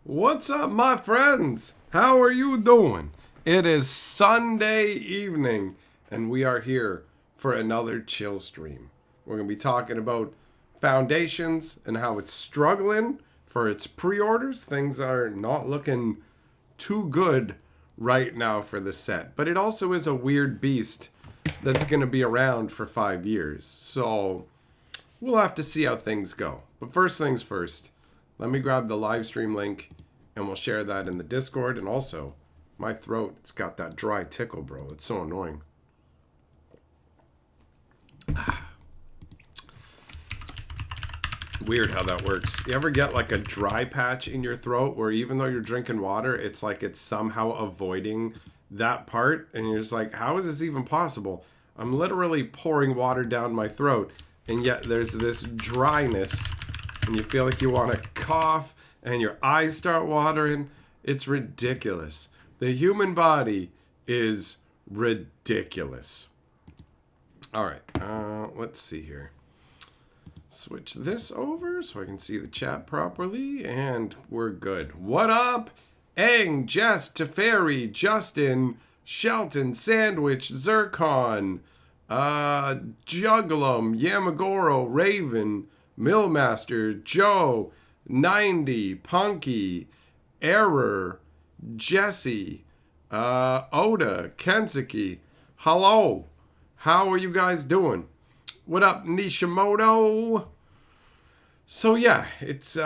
What's up, my friends? How are you doing? It is Sunday evening, and we are here for another chill stream. We're going to be talking about Foundations and how it's struggling for its pre-orders. Things are not looking too good right now for the set, but it also is a weird beast that's going to be around for 5 years. So we'll have to see how things go. But first things first, let me grab the live stream link and we'll share that in the Discord. And also, my throat, it's got that dry tickle, bro. It's so annoying. Weird how that works. You ever get like a dry patch in your throat where even though you're drinking water, it's like it's somehow avoiding that part? And you're just like, how is this even possible? I'm literally pouring water down my throat, and yet there's this dryness, and you feel like you want to cough, and your eyes start watering. It's ridiculous. The human body is ridiculous. All right, let's see here. Switch this over so I can see the chat properly, and we're good. What up? Eng, Jess, Teferi, Justin, Shelton, Sandwich, Zircon, Juggalo, Yamagoro, Raven, Millmaster, Joe, 90, Punky, Error, Jesse, Oda, Kensuke. Hello. How are you guys doing? What up, Nishimoto? So yeah, it's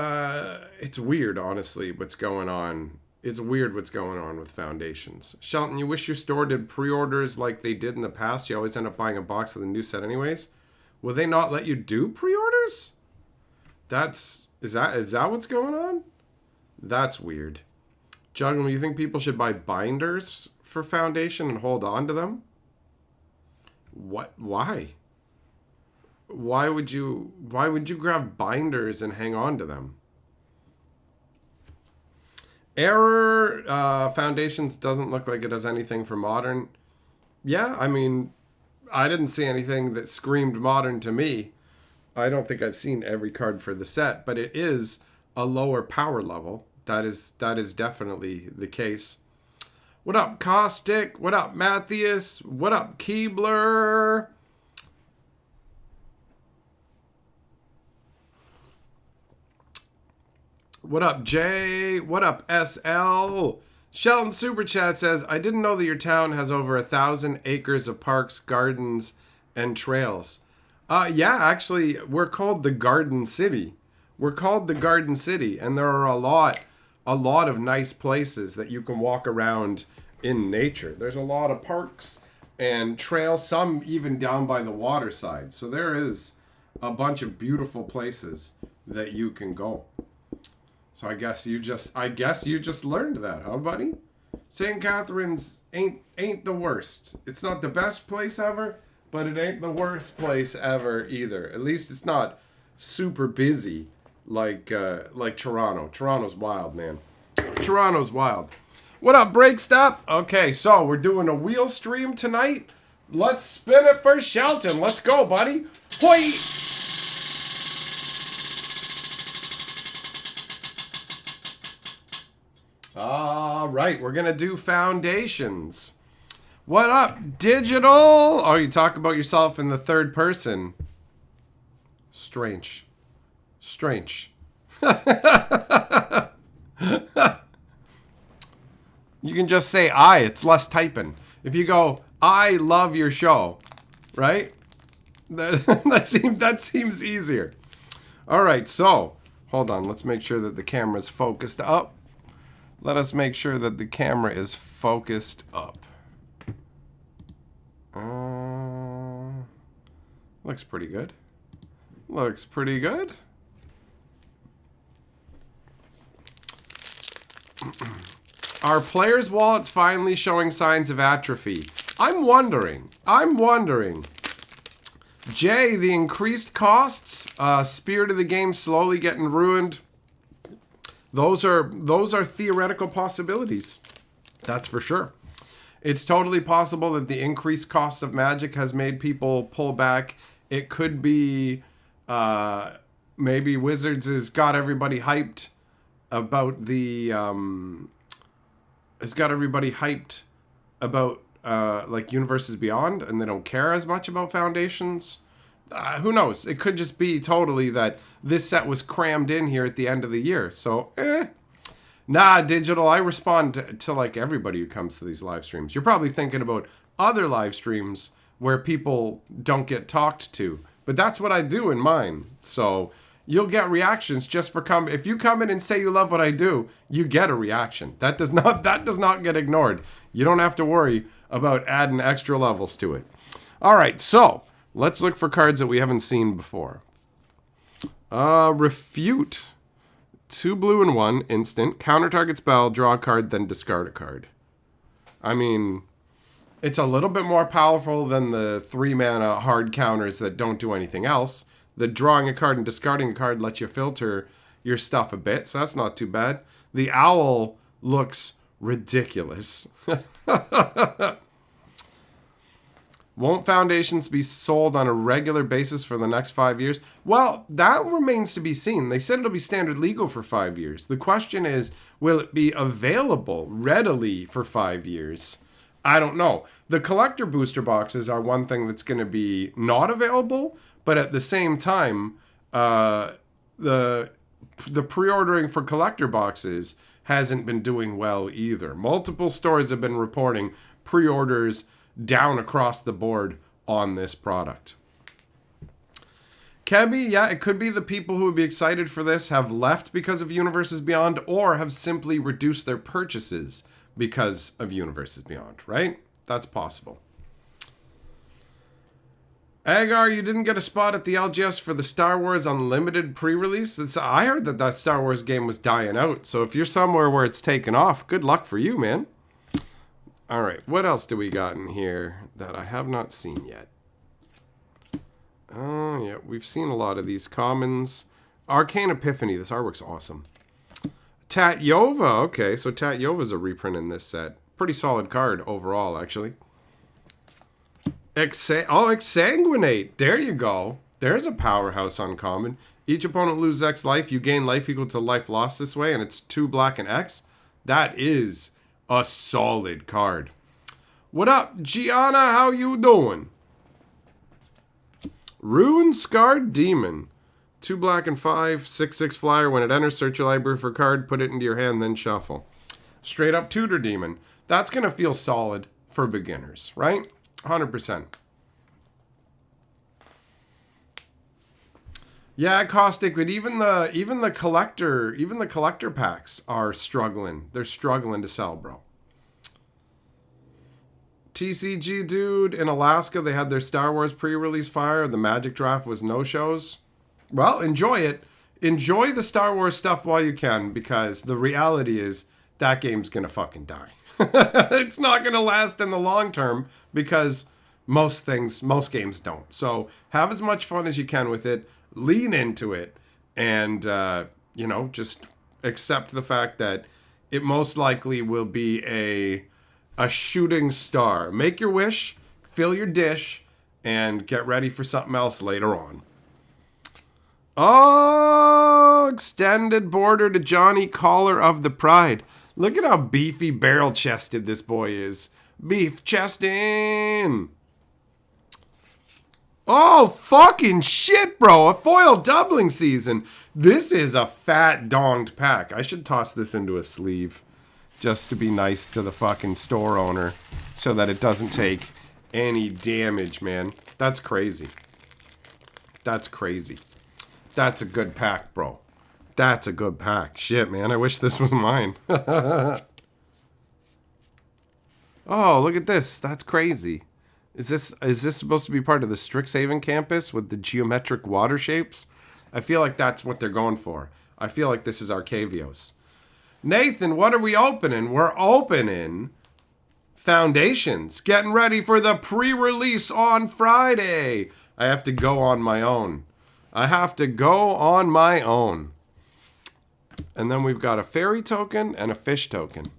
weird, honestly, what's going on. It's weird what's going on with Foundations. Shelton, you wish your store did pre-orders like they did in the past. You always end up buying a box of the new set anyways. Will they not let you do pre-orders? Is that what's going on? That's weird. Juggalo, you think people should buy binders for Foundation and hold on to them? What? Why? Why would you grab binders and hang on to them? Error, Foundations doesn't look like it does anything for Modern. Yeah, I mean, I didn't see anything that screamed Modern to me. I don't think I've seen every card for the set, but it is a lower power level. That is definitely the case. What up, Caustic? What up, Matthias? What up, Keebler? What up, Jay? What up, SL? Shelton Super Chat says, I didn't know that your town has over 1,000 acres of parks, gardens, and trails. Yeah, actually, we're called the Garden City. We're called the Garden City, and there are a lot of nice places that you can walk around in nature. There's a lot of parks and trails, some even down by the waterside. So there is a bunch of beautiful places that you can go. So I guess you just learned that, huh, buddy? St. Catharines ain't the worst. It's not the best place ever, but it ain't the worst place ever either. At least it's not super busy like Toronto. Toronto's wild, man. Toronto's wild. What up, Break Stop? Okay, so we're doing a wheel stream tonight. Let's spin it for Shelton. Let's go, buddy. Hoi! All right, we're going to do Foundations. What up, Digital? Oh, you talk about yourself in the third person. Strange. You can just say I. It's less typing. If you go, I love your show, right? That seems easier. All right, so hold on. Let's make sure that the camera's focused up. Let us make sure that the camera is focused up. Looks pretty good. Looks pretty good. Are players' wallets finally showing signs of atrophy? I'm wondering. Jay, the increased costs, spirit of the game slowly getting ruined. Those are theoretical possibilities. That's for sure. It's totally possible that the increased cost of Magic has made people pull back. It could be maybe Wizards has got everybody hyped about the has got everybody hyped about like Universes Beyond, and they don't care as much about Foundations. Who knows? It could just be totally that this set was crammed in here at the end of the year. So, nah, Digital, I respond to like everybody who comes to these live streams. You're probably thinking about other live streams where people don't get talked to. But that's what I do in mine. So you'll get reactions just for coming. If you come in and say you love what I do, you get a reaction. That does not get ignored. You don't have to worry about adding extra levels to it. All right, so let's look for cards that we haven't seen before. Refute. 2 blue and 1 instant. Counter target spell, draw a card, then discard a card. I mean, it's a little bit more powerful than the 3 mana hard counters that don't do anything else. The drawing a card and discarding a card lets you filter your stuff a bit, so that's not too bad. The owl looks ridiculous. Won't Foundations be sold on a regular basis for the next 5 years? Well, that remains to be seen. They said it'll be standard legal for 5 years. The question is, will it be available readily for 5 years? I don't know. The collector booster boxes are one thing that's going to be not available, but at the same time, the pre-ordering for collector boxes hasn't been doing well either. Multiple stores have been reporting pre-orders down across the board on this product. Kebby, yeah, it could be the people who would be excited for this have left because of Universes Beyond, or have simply reduced their purchases because of Universes Beyond, right? That's possible. Agar, you didn't get a spot at the LGS for the Star Wars Unlimited pre-release? I heard that Star Wars game was dying out, so if you're somewhere where it's taken off, good luck for you, man. All right, what else do we got in here that I have not seen yet? Oh, yeah, we've seen a lot of these commons. Arcane Epiphany, this artwork's awesome. Tatyova, okay, so Tatyova's a reprint in this set. Pretty solid card overall, actually. Exsanguinate, there you go. There's a powerhouse uncommon. Each opponent loses X life, you gain life equal to life lost this way, and it's 2 black and X. That is a solid card. What up, Gianna? How you doing? Ruin Scarred Demon. 2 black and 5, 6/6 flyer. When it enters, search your library for a card, put it into your hand, then shuffle. Straight up Tutor Demon. That's going to feel solid for beginners, right? 100%. Yeah, Caustic, but even the collector packs are struggling. They're struggling to sell, bro. TCG dude, in Alaska, they had their Star Wars pre-release fire. The Magic Draft was no-shows. Well, enjoy it. Enjoy the Star Wars stuff while you can, because the reality is that game's gonna fucking die. It's not gonna last in the long term, because most games don't. So have as much fun as you can with it. Lean into it, and just accept the fact that it most likely will be a shooting star. Make your wish, fill your dish, and get ready for something else later on. Oh, extended border to Johnny Collar of the Pride. Look at how beefy barrel-chested this boy is. Beef chesting. Oh, fucking shit, bro. A foil doubling season. This is a fat donged pack. I should toss this into a sleeve just to be nice to the fucking store owner so that it doesn't take any damage, man. That's crazy. That's crazy. That's a good pack, bro. That's a good pack. Shit, man. I wish this was mine. Oh, look at this. That's crazy. Is this supposed to be part of the Strixhaven campus with the geometric water shapes? I feel like that's what they're going for. I feel like this is Arcavios. Nathan, what are we opening? We're opening Foundations. Getting ready for the pre-release on Friday. I have to go on my own. And then we've got a fairy token and a fish token.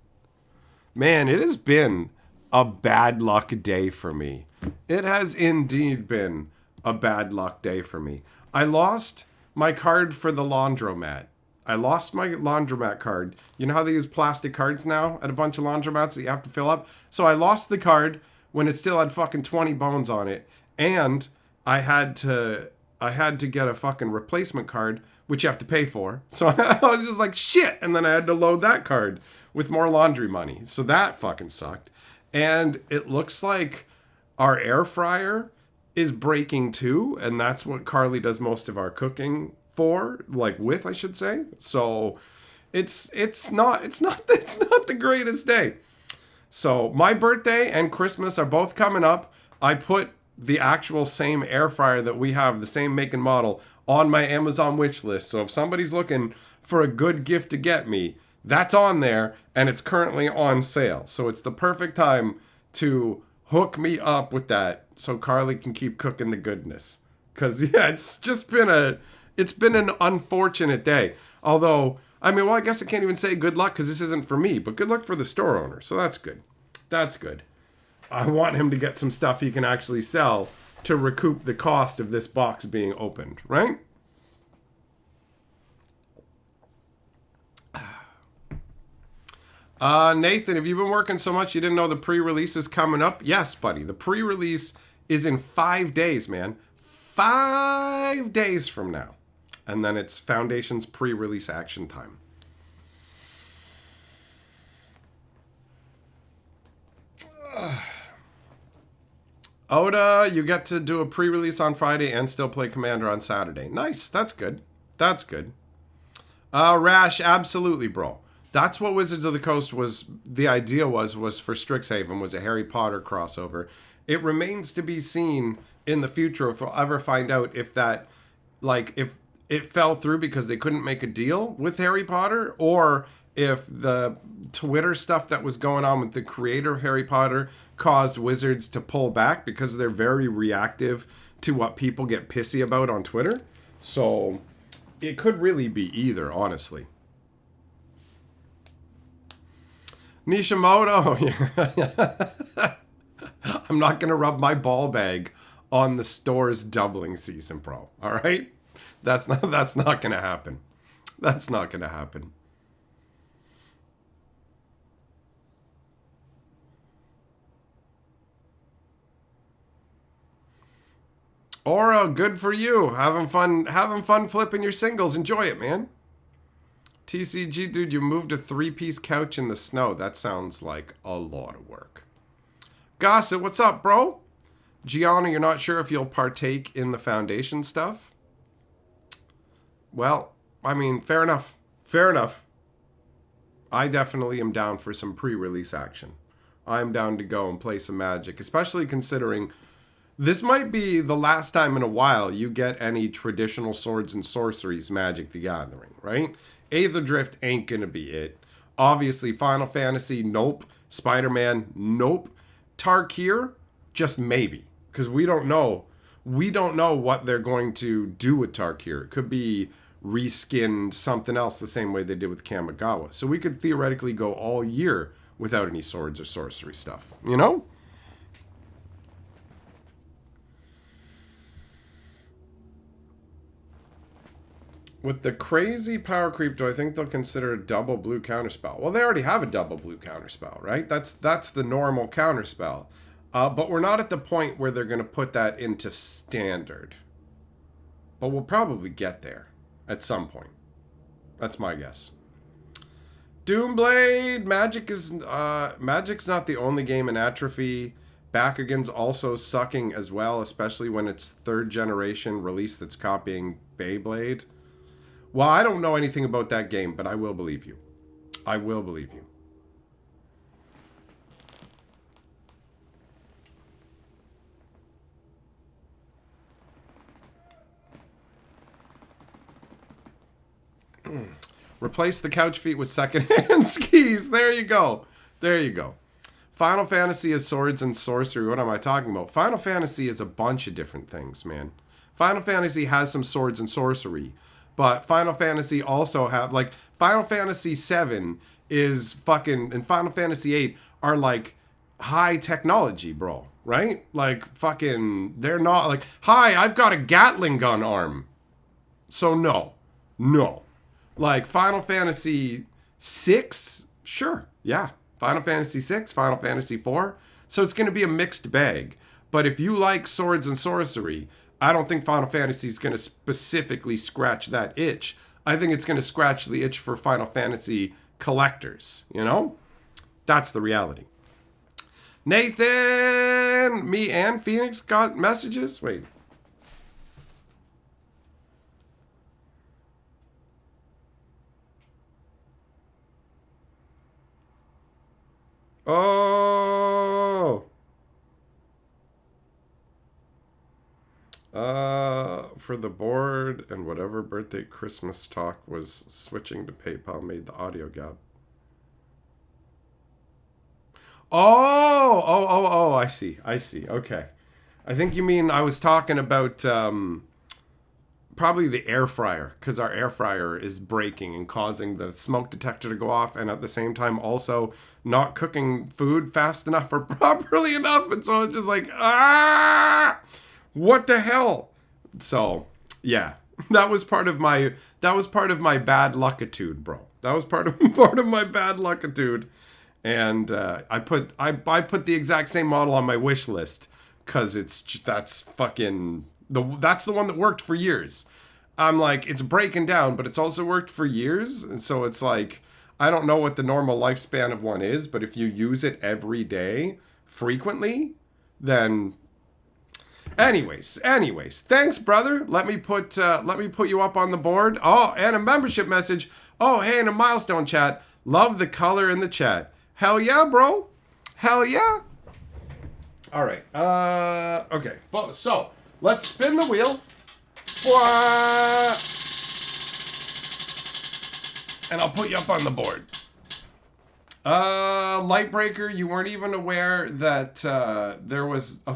Man, it has been a bad luck day for me. It has indeed been a bad luck day for me. I lost my card for the laundromat I lost my laundromat card. You know how they use plastic cards now at a bunch of laundromats that you have to fill up? So I lost the card when it still had fucking 20 bones on it. And I had to get a fucking replacement card, which you have to pay for. So I was just like, shit. And then I had to load that card with more laundry money. So that fucking sucked. And it looks like our air fryer is breaking too. And that's what Carly does most of our cooking for, like with, I should say. So it's not the greatest day. So my birthday and Christmas are both coming up. I put the actual same air fryer that we have, the same make and model, on my Amazon wish list. So if somebody's looking for a good gift to get me, that's on there, and it's currently on sale. So it's the perfect time to hook me up with that so Carly can keep cooking the goodness. Because, yeah, it's been an unfortunate day. Although, I mean, well, I guess I can't even say good luck because this isn't for me, but good luck for the store owner. So that's good. That's good. I want him to get some stuff he can actually sell to recoup the cost of this box being opened, right? Nathan, have you been working so much you didn't know the pre-release is coming up? Yes, buddy. The pre-release is in 5 days, man. 5 days from now. And then it's Foundation's pre-release action time. Oda, you get to do a pre-release on Friday and still play Commander on Saturday. Nice. That's good. That's good. Rash, absolutely, bro. That's what Wizards of the Coast was, the idea was for Strixhaven, was a Harry Potter crossover. It remains to be seen in the future if we'll ever find out if that, like, if it fell through because they couldn't make a deal with Harry Potter, or if the Twitter stuff that was going on with the creator of Harry Potter caused Wizards to pull back because they're very reactive to what people get pissy about on Twitter. So it could really be either, honestly. Nishimoto, I'm not going to rub my ball bag on the store's doubling season, bro. All right? That's not going to happen. That's not going to happen. Aura, good for you. Having fun flipping your singles. Enjoy it, man. TCG, dude, you moved a 3-piece couch in the snow. That sounds like a lot of work. Gossip, what's up, bro? Gianna, you're not sure if you'll partake in the Foundation stuff? Well, I mean, fair enough. Fair enough. I definitely am down for some pre-release action. I'm down to go and play some Magic, especially considering this might be the last time in a while you get any traditional swords and sorceries Magic the Gathering, right? Aether Drift ain't gonna be it. Obviously, Final Fantasy, nope. Spider-Man, nope. Tarkir, just maybe. Because we don't know. We don't know what they're going to do with Tarkir. It could be reskinned something else the same way they did with Kamigawa. So we could theoretically go all year without any swords or sorcery stuff. You know? With the crazy power creep, do I think they'll consider a double blue counterspell? Well, they already have a double blue counterspell, right? That's the normal counterspell. But we're not at the point where they're going to put that into standard. But we'll probably get there at some point. That's my guess. Doomblade! Magic's not the only game in atrophy. Bakugan's also sucking as well, especially when it's 3rd generation release that's copying Beyblade. Well, I don't know anything about that game, but I will believe you. I will believe you. Replace the couch feet with secondhand skis. There you go. There you go. Final Fantasy is swords and sorcery. What am I talking about? Final Fantasy is a bunch of different things, man. Final Fantasy has some swords and sorcery. But Final Fantasy also have, like, Final Fantasy 7 is fucking, and Final Fantasy 8 are, like, high technology, bro, right? Like, fucking, they're not, like, hi, I've got a Gatling gun arm. So, no. Like Final Fantasy 6, sure, yeah. Final Fantasy 6, Final Fantasy 4. So it's going to be a mixed bag. But if you like swords and sorcery, I don't think Final Fantasy is going to specifically scratch that itch. I think it's going to scratch the itch for Final Fantasy collectors, you know? That's the reality. Nathan, me and Phoenix got messages. Wait. Oh. For the board and whatever birthday Christmas talk was switching to PayPal made the audio gap. Oh, I see. Okay. I think you mean I was talking about probably the air fryer, because our air fryer is breaking and causing the smoke detector to go off, and at the same time also not cooking food fast enough or properly enough, and so it's just like, what the hell? So, yeah. That was part of my bad luckitude, bro. That was part of my bad luckitude. And I put the exact same model on my wish list because that's the one that worked for years. I'm like, it's breaking down, but it's also worked for years, and so it's like, I don't know what the normal lifespan of one is, but if you use it every day frequently, then anyways, thanks, brother. Let me put you up on the board. Oh, and a membership message. Oh, hey, and a milestone chat. Love the color in the chat. Hell yeah, bro. Hell yeah. All right. Okay. So let's spin the wheel. And I'll put you up on the board. Lightbreaker, you weren't even aware that there was a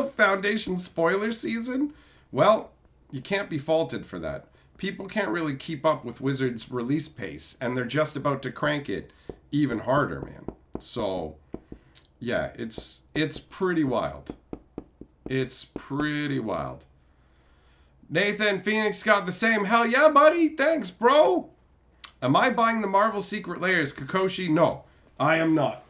Foundation spoiler season? Well, you can't be faulted for that. People can't really keep up with Wizards' release pace, and they're just about to crank it even harder, man. So, yeah, it's pretty wild. It's pretty wild. Nathan Phoenix got the same. Hell yeah, buddy. Thanks, bro. Am I buying the Marvel Secret Layers, Kakashi? No, I am not.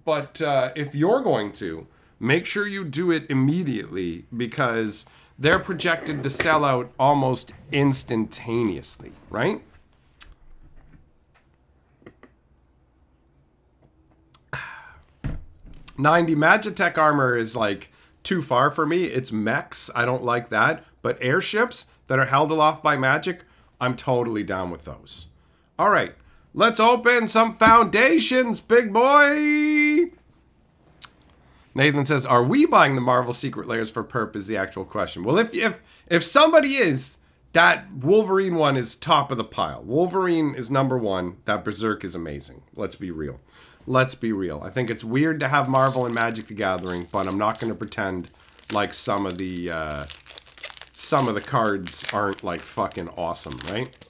But if you're going to, make sure you do it immediately, because they're projected to sell out almost instantaneously, right? $90 Magitech armor is like too far for me. It's mechs. I don't like that. But airships that are held aloft by magic, I'm totally down with those. All right, let's open some foundations, big boy. Nathan says, are we buying the Marvel Secret Layers for perp is the actual question. Well, if somebody is, that Wolverine one is top of the pile. Wolverine is number one. That Berserk is amazing. Let's be real. I think it's weird to have Marvel and Magic the Gathering, but I'm not going to pretend like some of the cards aren't like fucking awesome, right?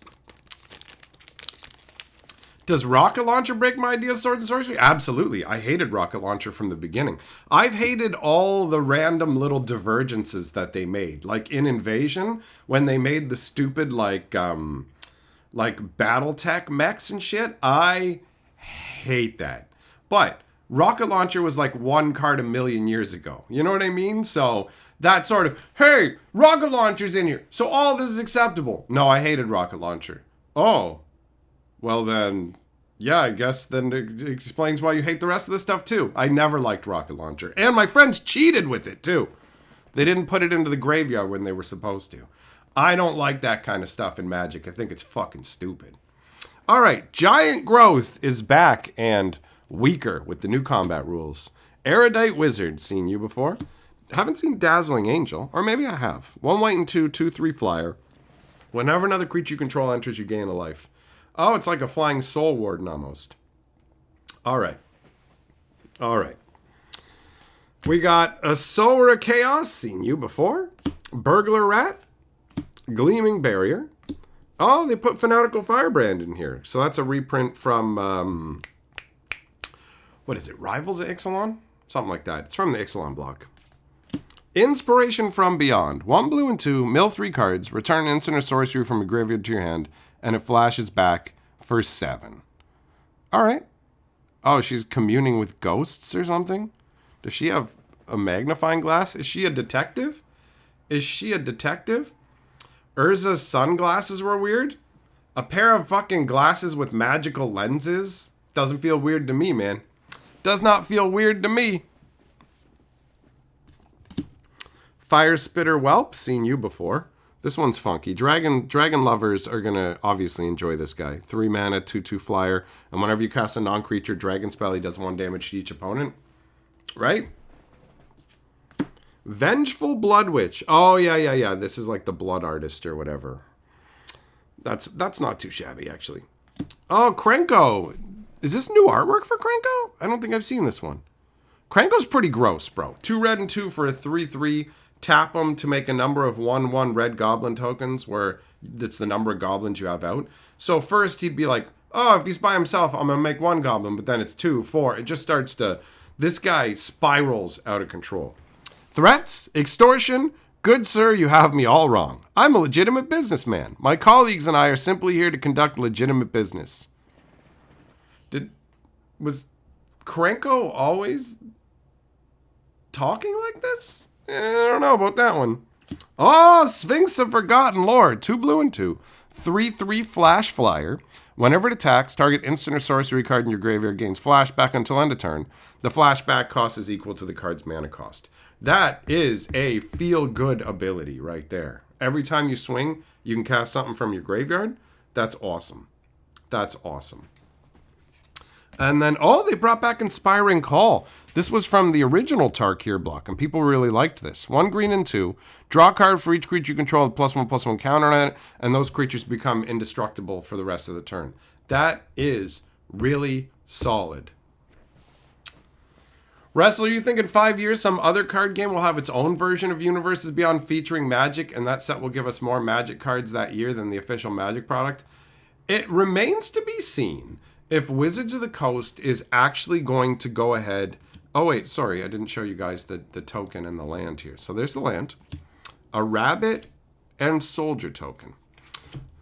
Does Rocket Launcher break my idea of Swords and Sorcery? Absolutely. I hated Rocket Launcher from the beginning. I've hated all the random little divergences that they made. Like in Invasion, when they made the stupid like Battletech mechs and shit, I hate that. But Rocket Launcher was like one card a million years ago. You know what I mean? So that sort of, hey, Rocket Launcher's in here, so all this is acceptable. No, I hated Rocket Launcher. Oh, well then, yeah, I guess then it explains why you hate the rest of the stuff too. I never liked Rocket Launcher. And my friends cheated with it too. They didn't put it into the graveyard when they were supposed to. I don't like that kind of stuff in Magic. I think it's fucking stupid. All right, Giant Growth is back and weaker with the new combat rules. Erudite Wizard, seen you before? Haven't seen Dazzling Angel, or maybe I have. 1 white and 2, 2/3 flyer. Whenever another creature you control enters, you gain a life. Oh, it's like a flying Soul Warden almost. All right. We got a Sora Chaos, seen you before. Burglar Rat. Gleaming Barrier. Oh, they put Fanatical Firebrand in here. So that's a reprint from, what is it, Rivals of Ixalan? Something like that. It's from the Ixalan block. Inspiration from Beyond. 1 blue and 2, mill 3 cards, return an instant or sorcery from a graveyard to your hand, and it flashes back for 7. All right. Oh, she's communing with ghosts or something? Does she have a magnifying glass? Is she a detective? Urza's sunglasses were weird. A pair of fucking glasses with magical lenses doesn't feel weird to me, man. Does not feel weird to me. Fire Spitter Whelp, seen you before. This one's funky. Dragon lovers are going to obviously enjoy this guy. 3 mana, 2/2 flyer. And whenever you cast a non-creature dragon spell, he does 1 damage to each opponent. Right? Vengeful Blood Witch. Oh, yeah. This is like the Blood Artist or whatever. That's not too shabby, actually. Oh, Krenko. Is this new artwork for Krenko? I don't think I've seen this one. Krenko's pretty gross, bro. 2 red and 2 for a 3/3. Tap them to make a number of 1/1 red goblin tokens where it's the number of goblins you have out. So first he'd be like, oh, if he's by himself, I'm going to make 1 goblin. But then it's 2, 4. It just starts to... This guy spirals out of control. Threats, extortion. Good sir, you have me all wrong. I'm a legitimate businessman. My colleagues and I are simply here to conduct legitimate business. Was Krenko always talking like this? I don't know about that one. Oh, Sphinx of Forgotten Lore. 2 blue and 2. 3/3 flash flyer. Whenever it attacks, target instant or sorcery card in your graveyard gains flashback until end of turn. The flashback cost is equal to the card's mana cost. That is a feel-good ability right there. Every time you swing, you can cast something from your graveyard. That's awesome. That's awesome. And then, they brought back Inspiring Call. This was from the original Tarkir block, and people really liked this. 1 green and 2. Draw a card for each creature you control with +1/+1 counter on it, and those creatures become indestructible for the rest of the turn. That is really solid. Wrestler, you think in 5 years some other card game will have its own version of Universes Beyond featuring Magic, and that set will give us more Magic cards that year than the official Magic product? It remains to be seen if Wizards of the Coast is actually going to go ahead... Oh, wait, sorry, I didn't show you guys the token and the land here. So there's the land, a rabbit, and soldier token.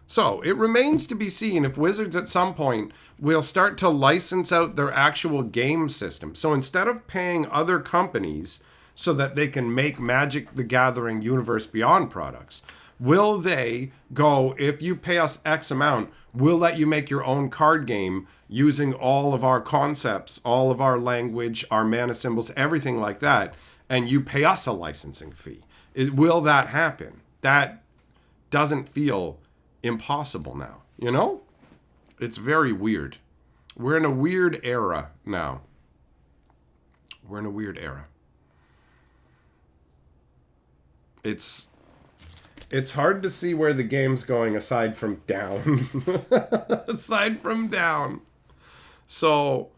So it remains to be seen if Wizards at some point will start to license out their actual game system. So instead of paying other companies so that they can make Magic the Gathering Universe Beyond products, will they go, if you pay us X amount, we'll let you make your own card game using all of our concepts, all of our language, our mana symbols, everything like that, and you pay us a licensing fee? Will that happen? That doesn't feel impossible now, you know? It's very weird. We're in a weird era now. We're in a weird era. It's hard to see where the game's going aside from down. Aside from down. So,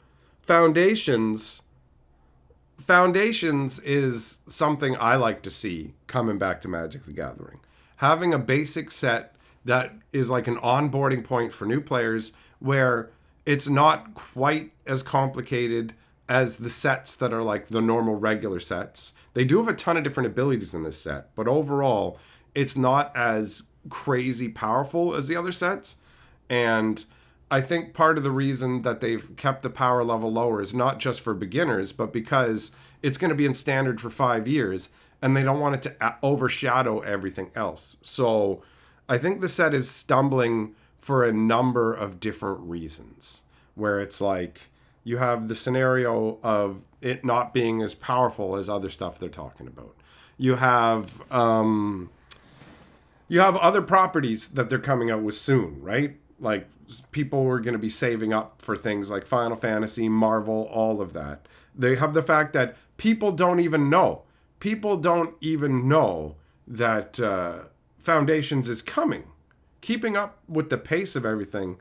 Foundations is something I like to see coming back to Magic the Gathering. Having a basic set that is like an onboarding point for new players where it's not quite as complicated as the sets that are like the normal regular sets. They do have a ton of different abilities in this set, but overall, it's not as crazy powerful as the other sets. And I think part of the reason that they've kept the power level lower is not just for beginners, but because it's going to be in standard for 5 years and they don't want it to overshadow everything else. So I think the set is stumbling for a number of different reasons, where it's like you have the scenario of it not being as powerful as other stuff they're talking about. You have other properties that they're coming out with soon, right? Like people are going to be saving up for things like Final Fantasy, Marvel, all of that. They have the fact that people don't even know that Foundations is coming. Keeping up with the pace of everything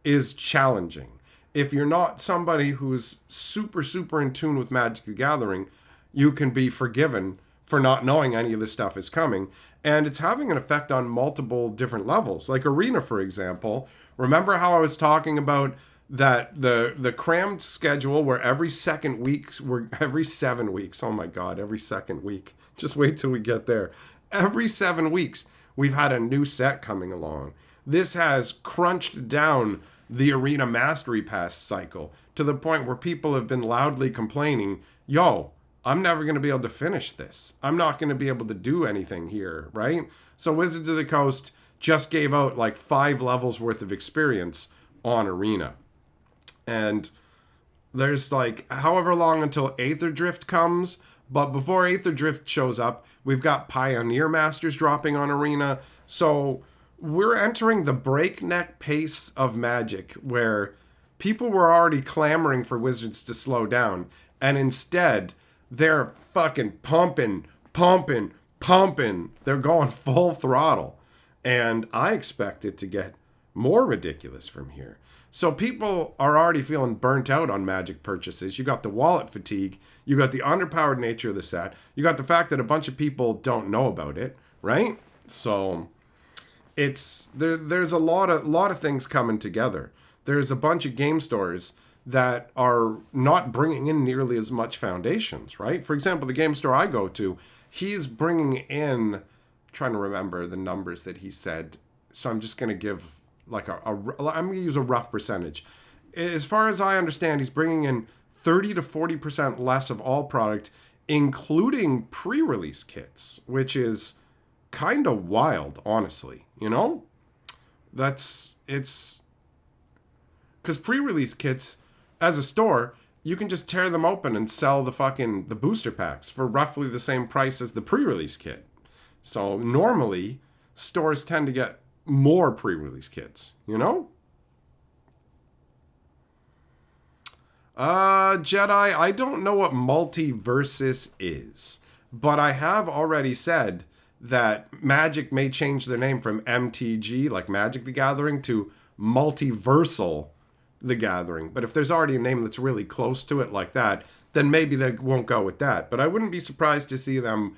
is challenging. If you're not somebody who's super, super in tune with Magic the Gathering, you can be forgiven for not knowing any of this stuff is coming. And it's having an effect on multiple different levels. Like Arena, for example. Remember how I was talking about that the crammed schedule where every 7 weeks, oh my God, every second week. Just wait till we get there. Every 7 weeks, we've had a new set coming along. This has crunched down the Arena Mastery Pass cycle to the point where people have been loudly complaining, yo, I'm never going to be able to finish this. I'm not going to be able to do anything here, right? So Wizards of the Coast just gave out like 5 levels worth of experience on Arena. And there's like however long until Aether Drift comes. But before Aether Drift shows up, we've got Pioneer Masters dropping on Arena. So we're entering the breakneck pace of Magic where people were already clamoring for Wizards to slow down. And instead, they're fucking pumping. They're going full throttle. And I expect it to get more ridiculous from here. So people are already feeling burnt out on Magic purchases. You got the wallet fatigue. You got the underpowered nature of the set. You got the fact that a bunch of people don't know about it, right? So it's there's a lot of things coming together. There's a bunch of game stores that are not bringing in nearly as much foundations, right? For example, the game store I go to, he's bringing in, I'm trying to remember the numbers that he said. So I'm just going to give like I'm going to use a rough percentage. As far as I understand, he's bringing in 30 to 40% less of all product, including pre-release kits, which is kind of wild, honestly. You know, it's because pre-release kits as a store, you can just tear them open and sell the booster packs for roughly the same price as the pre-release kit. So normally stores tend to get more pre-release kits, you know? Jedi, I don't know what Multiversus is, but I have already said that Magic may change their name from MTG, like Magic the Gathering, to Multiversal the Gathering. But if there's already a name that's really close to it like that, then maybe they won't go with that. But I wouldn't be surprised to see them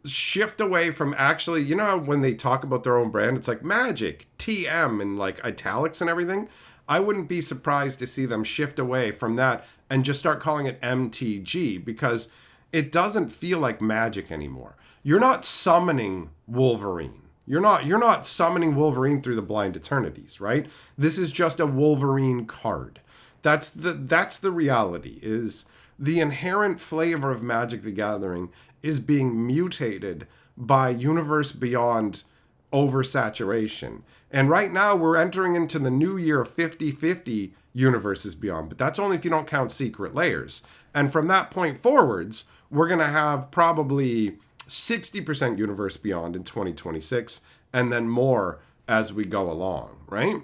shift away from actually, you know how when they talk about their own brand, it's like Magic, TM, and like italics and everything? I wouldn't be surprised to see them shift away from that and just start calling it MTG, because it doesn't feel like Magic anymore. You're not summoning Wolverine. You're not summoning Wolverine through the Blind Eternities, right? This is just a Wolverine card. That's the reality, is the inherent flavor of Magic the Gathering is being mutated by Universe Beyond oversaturation. And right now we're entering into the new year of 50-50 Universes Beyond, but that's only if you don't count Secret Layers. And from that point forwards, we're going to have probably 60% Universe Beyond in 2026, and then more as we go along, right?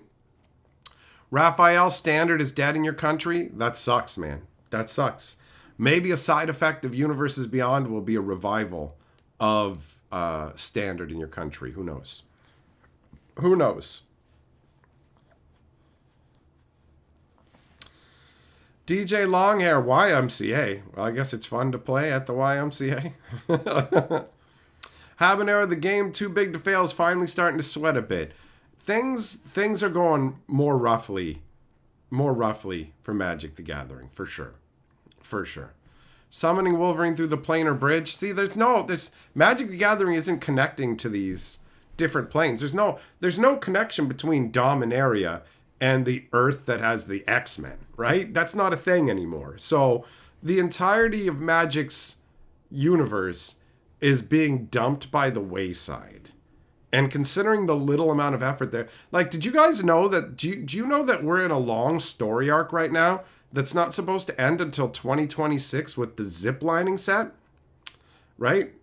Raphael, Standard is dead in your country. That sucks, man. That sucks. Maybe a side effect of Universes Beyond will be a revival of Standard in your country. Who knows? Who knows? DJ Longhair, YMCA. Well, I guess it's fun to play at the YMCA. Habanero, the game Too Big to Fail is finally starting to sweat a bit. Things are going more roughly for Magic the Gathering, for sure. For sure. Summoning Wolverine through the planar bridge. See, there's Magic the Gathering isn't connecting to these different planes. There's no connection between Dominaria and the Earth that has the X-Men, right? That's not a thing anymore. So the entirety of Magic's universe is being dumped by the wayside. And considering the little amount of effort there, like, did you guys know that, do you know that we're in a long story arc right now that's not supposed to end until 2026 with the ziplining set? Right?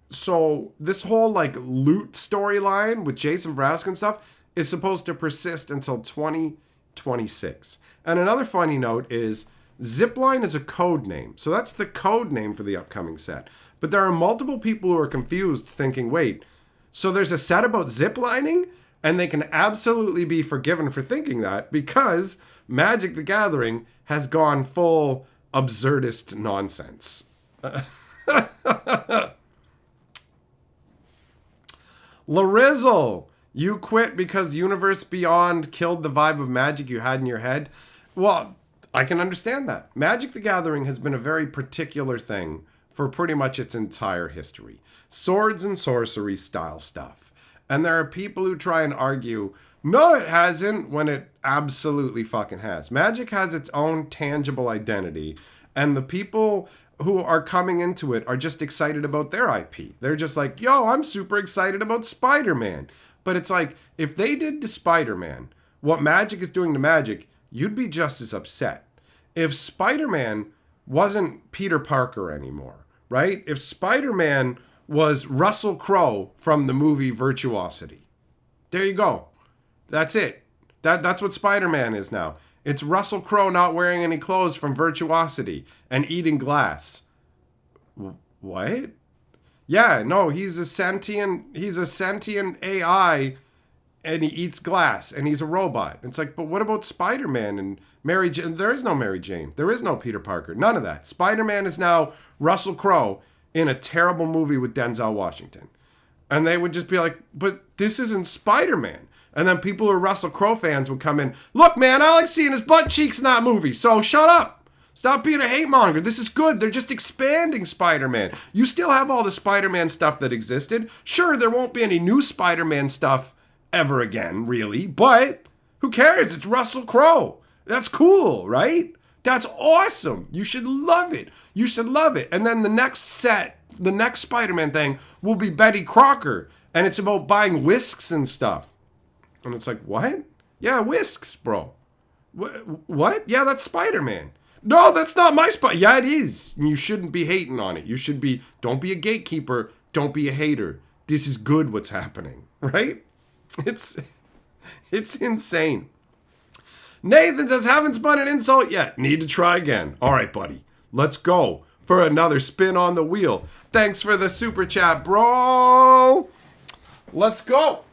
So this whole like loot storyline with Jason Vrask and stuff is supposed to persist until 2026. And another funny note is Zipline is a code name. So that's the code name for the upcoming set. But there are multiple people who are confused thinking, wait, so there's a set about ziplining? And they can absolutely be forgiven for thinking that, because Magic the Gathering has gone full absurdist nonsense. Larizzle, You quit because Universe Beyond killed the vibe of Magic you had in your head? Well, I can understand that. Magic the Gathering has been a very particular thing for pretty much its entire history. Swords and sorcery style stuff. And there are people who try and argue, no, it hasn't, when it absolutely fucking has. Magic has its own tangible identity, and the people who are coming into it are just excited about their IP. They're just like, yo, I'm super excited about Spider-Man. But it's like, if they did to Spider-Man what Magic is doing to Magic, you'd be just as upset. If Spider-Man wasn't Peter Parker anymore, right? If Spider-Man was Russell Crowe from the movie Virtuosity. There you go. That's it. That's what Spider-Man is now. It's Russell Crowe not wearing any clothes from Virtuosity and eating glass. What? Yeah, no, he's a sentient AI and he eats glass and he's a robot. It's like, but what about Spider-Man and Mary Jane? There is no Mary Jane. There is no Peter Parker. None of that. Spider-Man is now Russell Crowe in a terrible movie with Denzel Washington. And they would just be like, but this isn't Spider-Man. And then people who are Russell Crowe fans would come in, look, man, I like seeing his butt cheeks in that movie, so shut up. Stop being a hate monger. This is good. They're just expanding Spider-Man. You still have all the Spider-Man stuff that existed. Sure, there won't be any new Spider-Man stuff ever again, really, but who cares? It's Russell Crowe. That's cool, right? That's awesome. You should love it. You should love it. And then the next Spider-Man thing will be Betty Crocker, and it's about buying whisks and stuff. And it's like, what? Yeah, whisks, bro. What? Yeah, that's Spider-Man. No, that's not my Spider. Yeah, it is. You shouldn't be hating on it. You should be, don't be a gatekeeper. Don't be a hater. This is good what's happening, right? It's insane. Nathan says, haven't spun an insult yet. Need to try again. All right, buddy. Let's go for another spin on the wheel. Thanks for the super chat, bro. Let's go.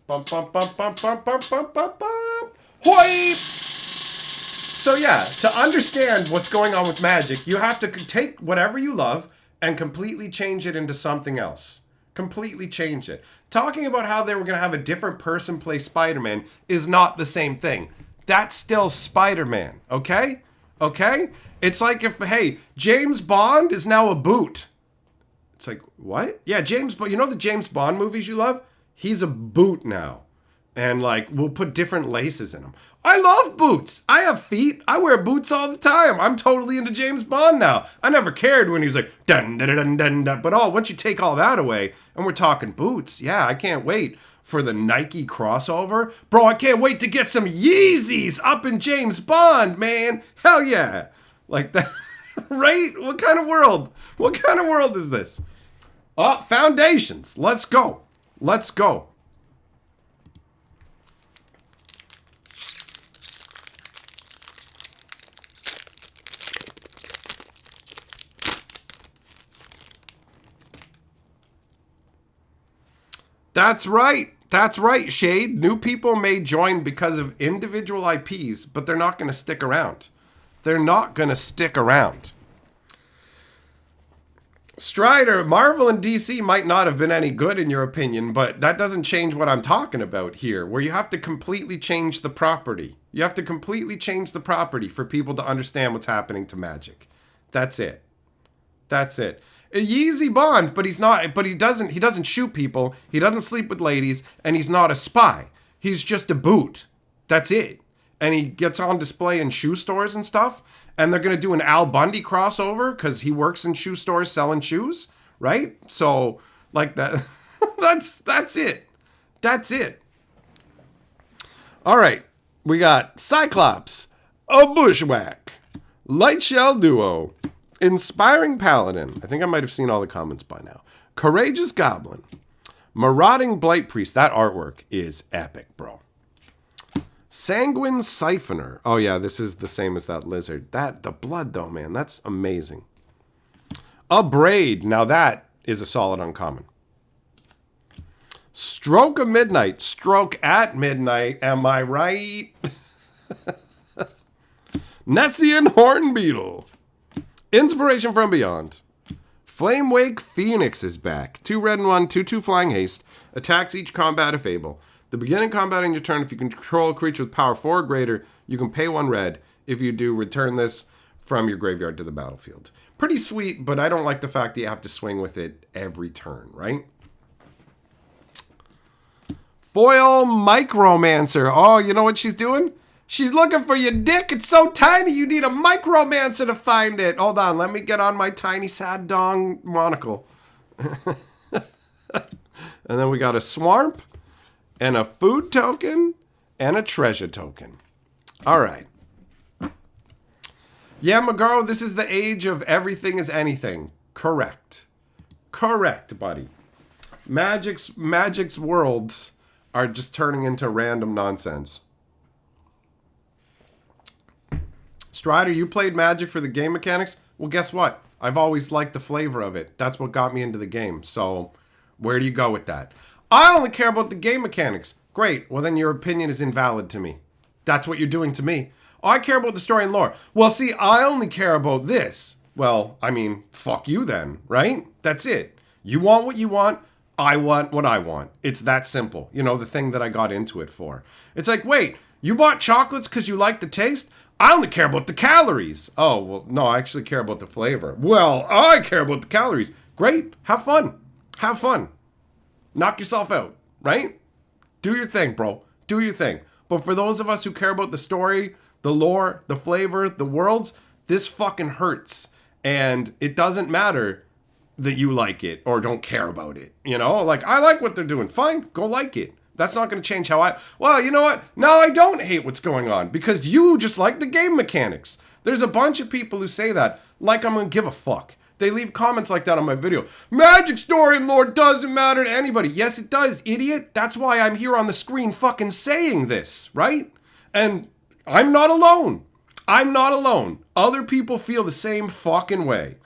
Bump, bump, bump, bump, bump, bump, bump, bump, bump. Hoi! So yeah, to understand what's going on with Magic, you have to take whatever you love and completely change it into something else. Completely change it. Talking about how they were going to have a different person play Spider-Man is not the same thing. That's still Spider-Man, okay? Okay? It's like if, hey, James Bond is now a boot. It's like, what? Yeah, James Bond. You know the James Bond movies you love? He's a boot now. And like, we'll put different laces in them. I love boots. I have feet. I wear boots all the time. I'm totally into James Bond now. I never cared when he was like, dun, dun, dun, dun, dun. But once you take all that away, and we're talking boots, yeah, I can't wait for the Nike crossover. Bro, I can't wait to get some Yeezys up in James Bond, man. Hell yeah. Like that, right? What kind of world? What kind of world is this? Foundations. Let's go. Let's go. That's right. That's right, Shade. New people may join because of individual IPs, but they're not going to stick around. They're not going to stick around. Strider, Marvel and DC might not have been any good in your opinion, but that doesn't change what I'm talking about here, where you have to completely change the property. You have to completely change the property for people to understand what's happening to Magic. That's it. That's it. A Yeezy Bond, but he doesn't shoot people, he doesn't sleep with ladies, and he's not a spy. He's just a boot. That's it. And he gets on display in shoe stores and stuff, and they're going to do an Al Bundy crossover because he works in shoe stores selling shoes, right? So, like that, that's it. That's it. All right, we got Cyclops, a Bushwhack, Light Shell Duo, Inspiring Paladin. I think I might have seen all the comments by now. Courageous Goblin. Marauding Blight Priest. That artwork is epic, bro. Sanguine Siphoner. Oh, yeah, this is the same as that lizard. The blood, though, man. That's amazing. A Braid. Now, that is a solid uncommon. Stroke of Midnight. Stroke at midnight. Am I right? Nessian Horn Beetle. Inspiration from Beyond. Flamewake Phoenix is back. 2 red and 1, 2/2 flying haste. Attacks each combat if able. The beginning combat on your turn, if you control a creature with power 4 or greater, you can pay 1 red. If you do, return this from your graveyard to the battlefield. Pretty sweet, but I don't like the fact that you have to swing with it every turn, right? Foil Micromancer. Oh, you know what she's doing? She's looking for your dick. It's so tiny, you need a Micromancer to find it. Hold on, let me get on my tiny sad dong monocle. And then we got a Swamp, and a food token, and a treasure token. All right. Yeah, Magaro, this is the age of everything is anything. Correct. Correct, buddy. Magic's worlds are just turning into random nonsense. Strider, you played Magic for the game mechanics? Well, guess what? I've always liked the flavor of it. That's what got me into the game. So, where do you go with that? I only care about the game mechanics. Great. Well, then your opinion is invalid to me. That's what you're doing to me. Oh, I care about the story and lore. Well, see, I only care about this. Well, I mean, fuck you then, right? That's it. You want what you want. I want what I want. It's that simple. You know, the thing that I got into it for. It's like, wait, you bought chocolates because you like the taste? I only care about the calories. Oh, well, no, I actually care about the flavor. Well, I care about the calories. Great. Have fun. Have fun. Knock yourself out, right? Do your thing, bro. Do your thing. But for those of us who care about the story, the lore, the flavor, the worlds, this fucking hurts. And it doesn't matter that you like it or don't care about it. You know, like, I like what they're doing. Fine, go like it. That's not going to change how well, you know what? Now I don't hate what's going on because you just like the game mechanics. There's a bunch of people who say that like I'm going to give a fuck. They leave comments like that on my video. Magic story and lore doesn't matter to anybody. Yes, it does, idiot. That's why I'm here on the screen fucking saying this, right? And I'm not alone. I'm not alone. Other people feel the same fucking way.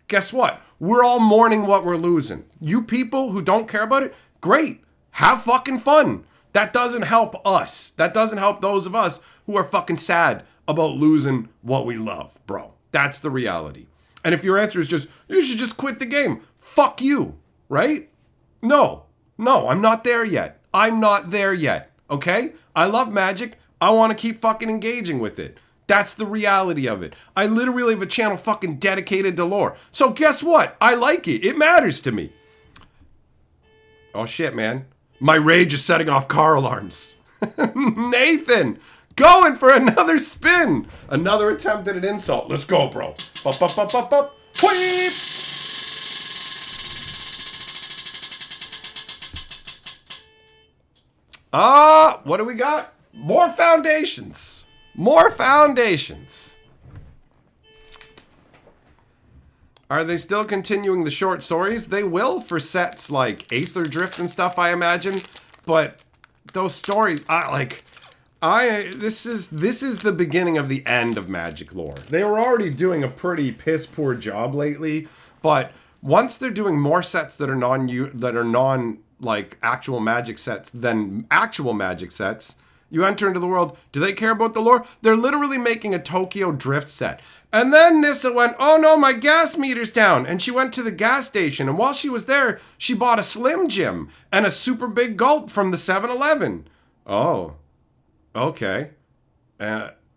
Guess what? We're all mourning what we're losing. You people who don't care about it, great. Have fucking fun. That doesn't help us. That doesn't help those of us who are fucking sad about losing what we love, bro. That's the reality. And if your answer is just, you should just quit the game. Fuck you, right? No, I'm not there yet. I'm not there yet, okay? I love Magic. I want to keep fucking engaging with it. That's the reality of it. I literally have a channel fucking dedicated to lore. So guess what? I like it. It matters to me. Oh shit, man. My rage is setting off car alarms. Nathan, going for another spin. Another attempt at an insult. Let's go, bro. Bup, bup, bup, bup, bup. Whip. What do we got? More foundations. More foundations. Are they still continuing the short stories? They will for sets like Aether Drift and stuff, I imagine. But those stories, this is the beginning of the end of Magic lore. They were already doing a pretty piss poor job lately, but once they're doing more sets that are non like actual Magic sets than actual Magic sets, you enter into the world. Do they care about the lore? They're literally making a Tokyo Drift set. And then Nissa went, oh no, my gas meter's down. And she went to the gas station. And while she was there, she bought a Slim Jim and a super big gulp from the 7-Eleven. Oh, okay.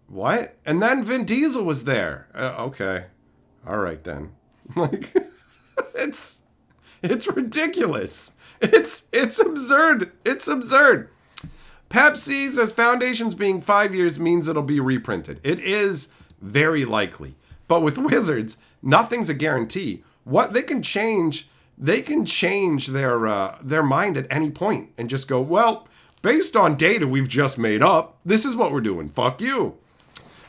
What? And then Vin Diesel was there. Okay. All right then. Like, it's ridiculous. It's absurd. It's absurd. Pepsi says Foundations being 5 years means it'll be reprinted. It is very likely. But with Wizards, nothing's a guarantee. What they can change their mind at any point and just go, well, based on data we've just made up, this is what we're doing. Fuck you.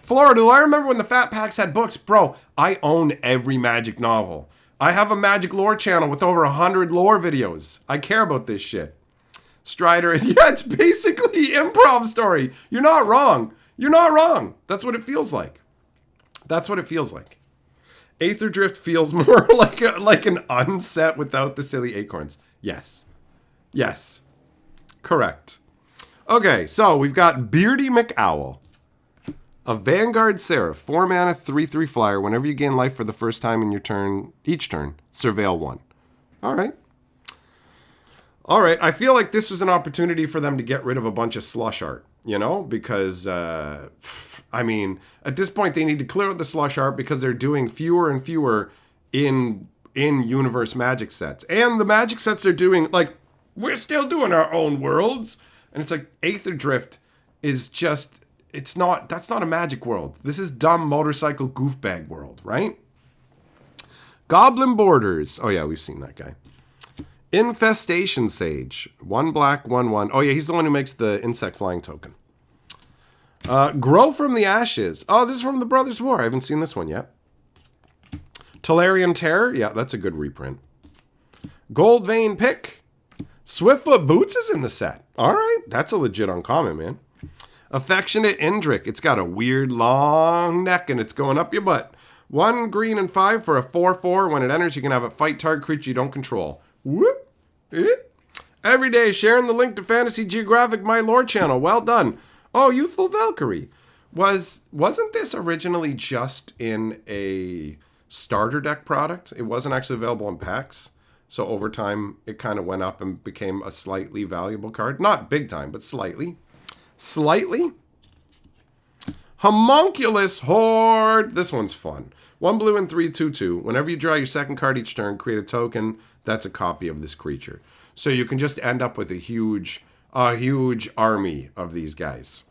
Florida, I remember when the Fat Packs had books. Bro, I own every Magic novel. I have a Magic lore channel with over 100 lore videos. I care about this shit. Strider, yeah, it's basically improv story. You're not wrong. You're not wrong. That's what it feels like. That's what it feels like. Aether Drift feels more like an unset without the silly acorns. Yes. Yes. Correct. Okay, so we've got Beardy McOwl. A Vanguard Seraph, 4 mana, 3/3 flyer. Whenever you gain life for the first time in your turn, each turn, surveil 1. All right. All right. I feel like this was an opportunity for them to get rid of a bunch of slush art, you know, because, I mean, at this point, they need to clear out the slush art because they're doing fewer and fewer in universe Magic sets. And the Magic sets they're doing, like, we're still doing our own worlds. And it's like, Aether Drift is just, that's not a Magic world. This is dumb motorcycle goofbag world, right? Goblin Borders. Oh, yeah, we've seen that guy. Infestation Sage. 1 black, 1/1. Oh, yeah, he's the one who makes the insect flying token. Grow from the Ashes. Oh, this is from the Brothers War. I haven't seen this one yet. Tolarian Terror. Yeah, that's a good reprint. Gold Vein Pick. Swiftfoot Boots is in the set. All right, that's a legit uncommon, man. Affectionate Indrik. It's got a weird long neck and it's going up your butt. 1 green and 5 for a 4/4. When it enters, you can have it fight target creature you don't control. Whoop. Every day, sharing the link to Fantasy Geographic My Lore channel. Well done. Oh, Youthful Valkyrie. Wasn't this originally just in a starter deck product? It wasn't actually available in packs. So over time, it kind of went up and became a slightly valuable card. Not big time, but slightly. Slightly. Homunculus Horde. This one's fun. 1 blue and 3, 2/2. Whenever you draw your second card each turn, create a token that's a copy of this creature. So you can just end up with a huge army of these guys.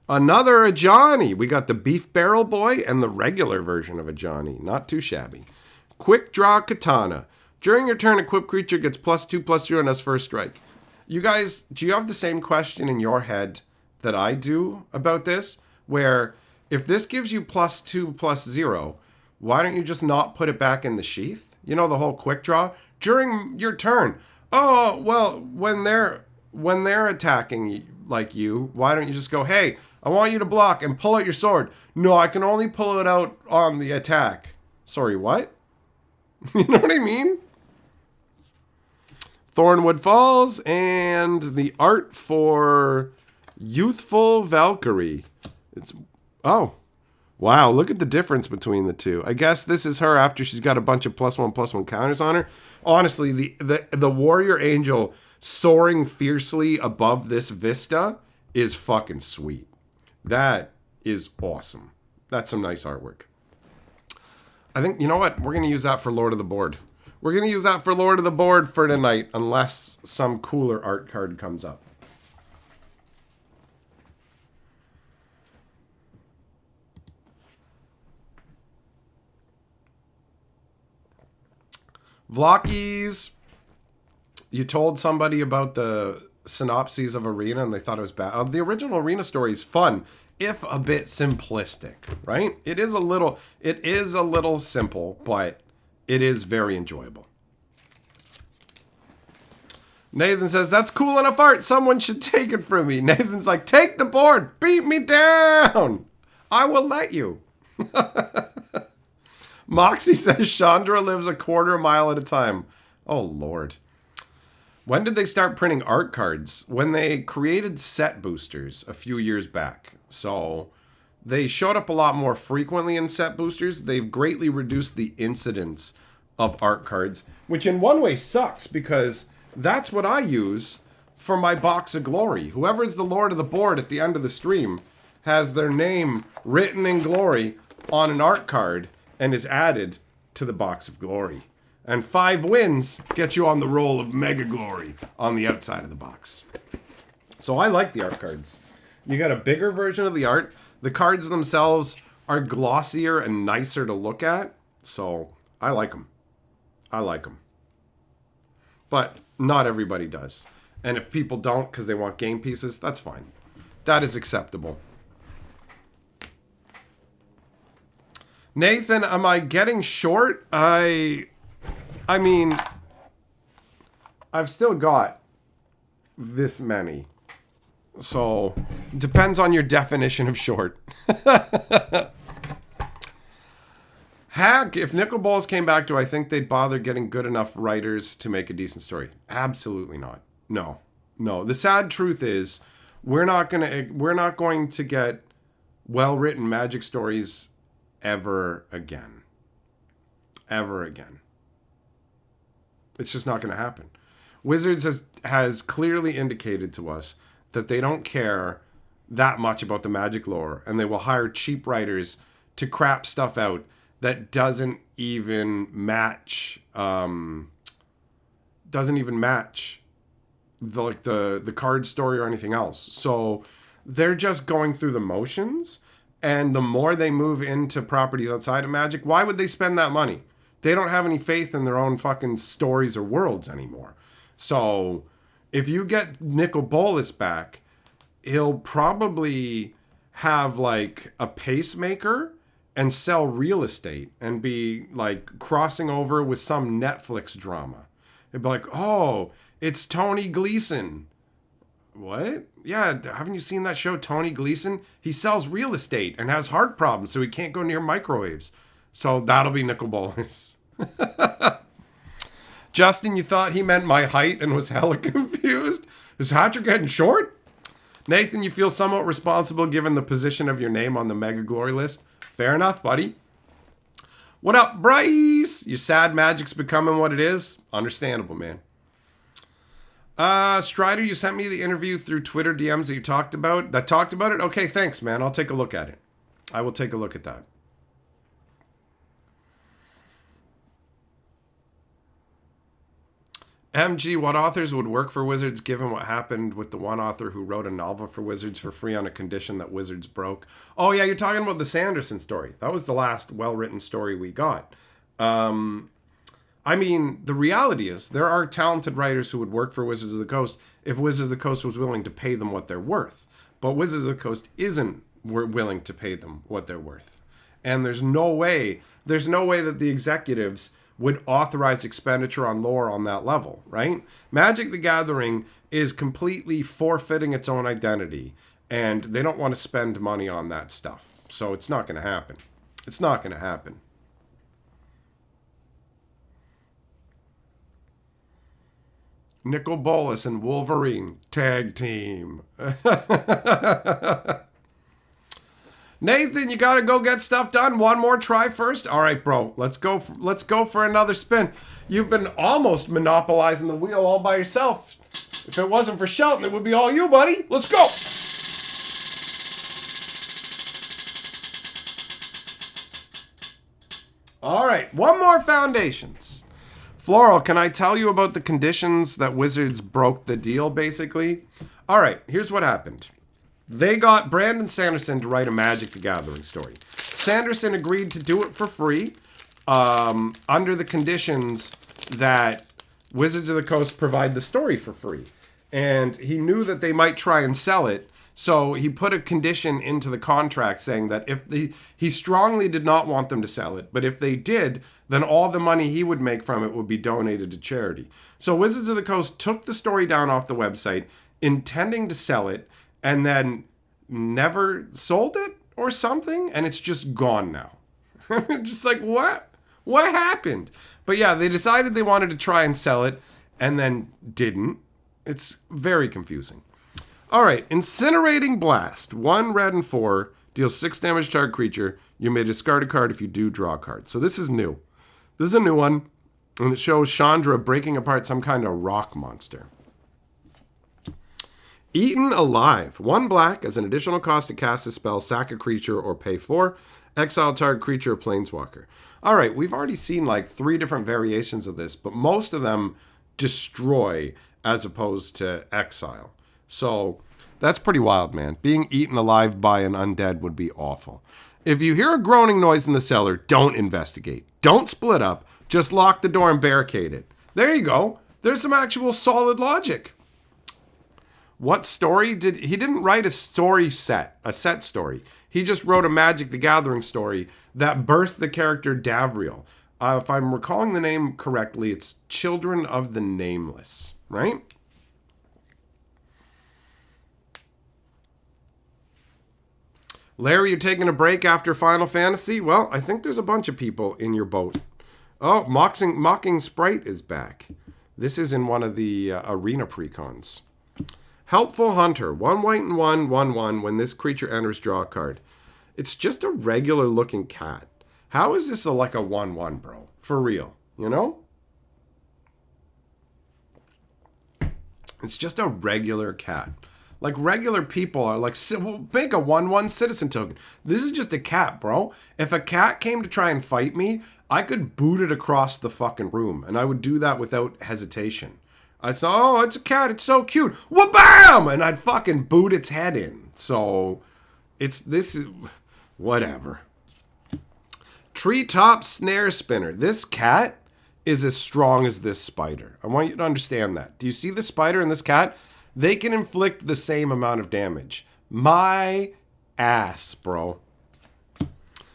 Another Ajani. We got the Beef Barrel Boy and the regular version of Ajani. Not too shabby. Quick Draw Katana. During your turn, equipped creature gets +2/+0 on its first strike. You guys, do you have the same question in your head that I do about this? Where if this gives you +2/+0, why don't you just not put it back in the sheath? You know, the whole quick draw during your turn. Oh, well, when they're attacking like you, why don't you just go, hey, I want you to block and pull out your sword. No, I can only pull it out on the attack. Sorry, what? You know what I mean? Thornwood Falls and the art for Youthful Valkyrie. Oh, wow, look at the difference between the two. I guess this is her after she's got a bunch of +1/+1 counters on her. Honestly, the Warrior Angel soaring fiercely above this vista is fucking sweet. That is awesome. That's some nice artwork. I think, you know what? We're going to use that for Lord of the Board. We're going to use that for Lord of the Board for tonight, unless some cooler art card comes up. Vlockies. You told somebody about the synopses of Arena and they thought it was bad. The original Arena story is fun, if a bit simplistic, right? It is a little simple, but it is very enjoyable. Nathan says, that's cool enough art. Someone should take it from me. Nathan's like, take the board. Beat me down. I will let you. Moxie says, Chandra lives a quarter mile at a time. Oh, Lord. When did they start printing art cards? When they created set boosters a few years back. So they showed up a lot more frequently in set boosters. They've greatly reduced the incidence of art cards, which in one way sucks because that's what I use for my box of glory. Whoever is the Lord of the Board at the end of the stream has their name written in glory on an art card and is added to the box of glory. And 5 wins get you on the roll of Mega Glory on the outside of the box. So I like the art cards. You got a bigger version of the art. The cards themselves are glossier and nicer to look at. So I like them. I like them. But not everybody does. And if people don't because they want game pieces, that's fine. That is acceptable. Nathan, am I getting short? I mean, I've still got this many. So, depends on your definition of short. Hack, if Nickel Balls came back, do I think they'd bother getting good enough writers to make a decent story? Absolutely not. No. The sad truth is, we're not going to get well-written Magic stories ever again. Ever again. It's just not going to happen. Wizards has clearly indicated to us that they don't care that much about the Magic lore, and they will hire cheap writers to crap stuff out that doesn't even match the card story or anything else. So they're just going through the motions, and the more they move into properties outside of Magic, why would they spend that money? They don't have any faith in their own fucking stories or worlds anymore. So if you get Nicol Bolas back, he'll probably have like a pacemaker and sell real estate and be like crossing over with some Netflix drama. It'd be like, oh, it's Tony Gleason. What? Yeah, haven't you seen that show, Tony Gleason? He sells real estate and has heart problems, so he can't go near microwaves. So that'll be Nicol Bolas. Justin, you thought he meant my height and was hella confused? Is Patrick getting short? Nathan, you feel somewhat responsible given the position of your name on the Mega Glory list. Fair enough, buddy. What up, Bryce? Your sad Magic's becoming what it is? Understandable, man. Strider, you sent me the interview through Twitter DMs that you talked about. Okay, thanks, man. I'll take a look at it. I will take a look at that. MG, what authors would work for Wizards given what happened with the one author who wrote a novel for Wizards for free on a condition that Wizards broke? Oh, yeah, you're talking about the Sanderson story. That was the last well-written story we got. I mean, the reality is there are talented writers who would work for Wizards of the Coast if Wizards of the Coast was willing to pay them what they're worth. But Wizards of the Coast isn't willing to pay them what they're worth. And there's no way that the executives would authorize expenditure on lore on that level, right? Magic the Gathering is completely forfeiting its own identity, and they don't want to spend money on that stuff. So it's not going to happen. It's not going to happen. Nicol Bolas and Wolverine tag team. Nathan, you gotta go get stuff done. One more try first. All right, bro. Let's go for another spin. You've been almost monopolizing the wheel all by yourself. If it wasn't for Shelton, it would be all you, buddy. Let's go. All right, one more Foundations. Floral, can I tell you about the conditions that Wizards broke the deal, basically? All right, here's what happened. They got Brandon Sanderson to write a Magic the Gathering story. Sanderson agreed to do it for free under the conditions that Wizards of the Coast provide the story for free. And he knew that they might try and sell it, so he put a condition into the contract saying that he strongly did not want them to sell it, but if they did, then all the money he would make from it would be donated to charity. So Wizards of the Coast took the story down off the website, intending to sell it, and then never sold it or something, and it's just gone now. Just like, what? What happened? But yeah, they decided they wanted to try and sell it, and then didn't. It's very confusing. All right, Incinerating Blast. 1 red and 4, deals 6 damage to target creature. You may discard a card if you do draw a card. So this is new. This is a new one, and it shows Chandra breaking apart some kind of rock monster. Eaten Alive. 1 black as an additional cost to cast a spell, sack a creature, or pay 4. Exile target creature or planeswalker. All right, we've already seen like 3 different variations of this, but most of them destroy as opposed to exile. So that's pretty wild, man. Being eaten alive by an undead would be awful. If you hear a groaning noise in the cellar, don't investigate. Don't split up. Just lock the door and barricade it. There you go. There's some actual solid logic. What story he didn't write a set story. He just wrote a Magic the Gathering story that birthed the character Davriel. If I'm recalling the name correctly, it's Children of the Nameless, right? Larry, you taking a break after Final Fantasy? Well, I think there's a bunch of people in your boat. Oh, Mocking Sprite is back. This is in one of the arena precons. Helpful Hunter. 1 white and 1, 1/1. When this creature enters, draw a card. It's just a regular looking cat. How is this like a 1/1, bro? For real, you know? It's just a regular cat. Like regular people are like, make a 1/1 citizen token. This is just a cat, bro. If a cat came to try and fight me, I could boot it across the fucking room. And I would do that without hesitation. I'd say, oh, it's a cat. It's so cute. Wha-bam! And I'd fucking boot its head in. So this is whatever. Treetop snare spinner. This cat is as strong as this spider. I want you to understand that. Do you see the spider and this cat? They can inflict the same amount of damage. My ass, bro.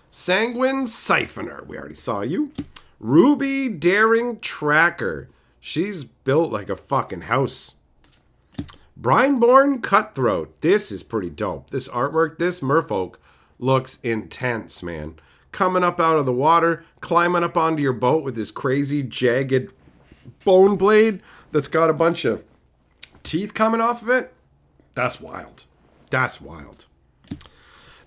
Sanguine Siphoner. We already saw you. Ruby Daring Tracker. She's built like a fucking house. Brineborn Cutthroat. This is pretty dope. This artwork, this merfolk looks intense, man. Coming up out of the water, climbing up onto your boat with this crazy jagged bone blade that's got a bunch of teeth coming off of it. That's wild. That's wild.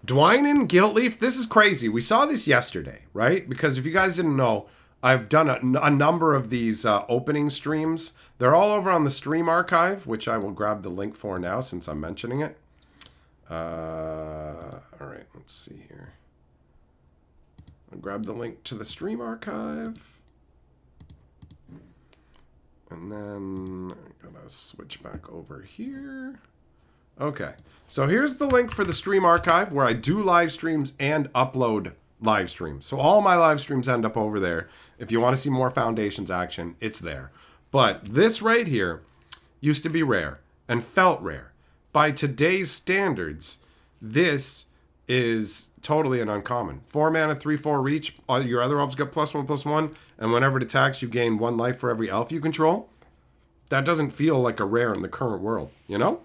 Dwynen Guiltleaf. This is crazy. We saw this yesterday, right? Because if you guys didn't know, I've done a number of these opening streams. They're all over on the stream archive, which I will grab the link for now since I'm mentioning it. All right, let's see here. I'll grab the link to the stream archive. And then I'm going to switch back over here. Okay, so here's the link for the stream archive where I do live streams and upload live streams. So all my live streams end up over there. If you want to see more Foundations action, it's there. But this right here used to be rare and felt rare. By today's standards, this is totally an uncommon. 4 mana, 3/4 reach. All your other elves get +1/+1, and whenever it attacks, you gain 1 life for every elf you control. That doesn't feel like a rare in the current world, you know?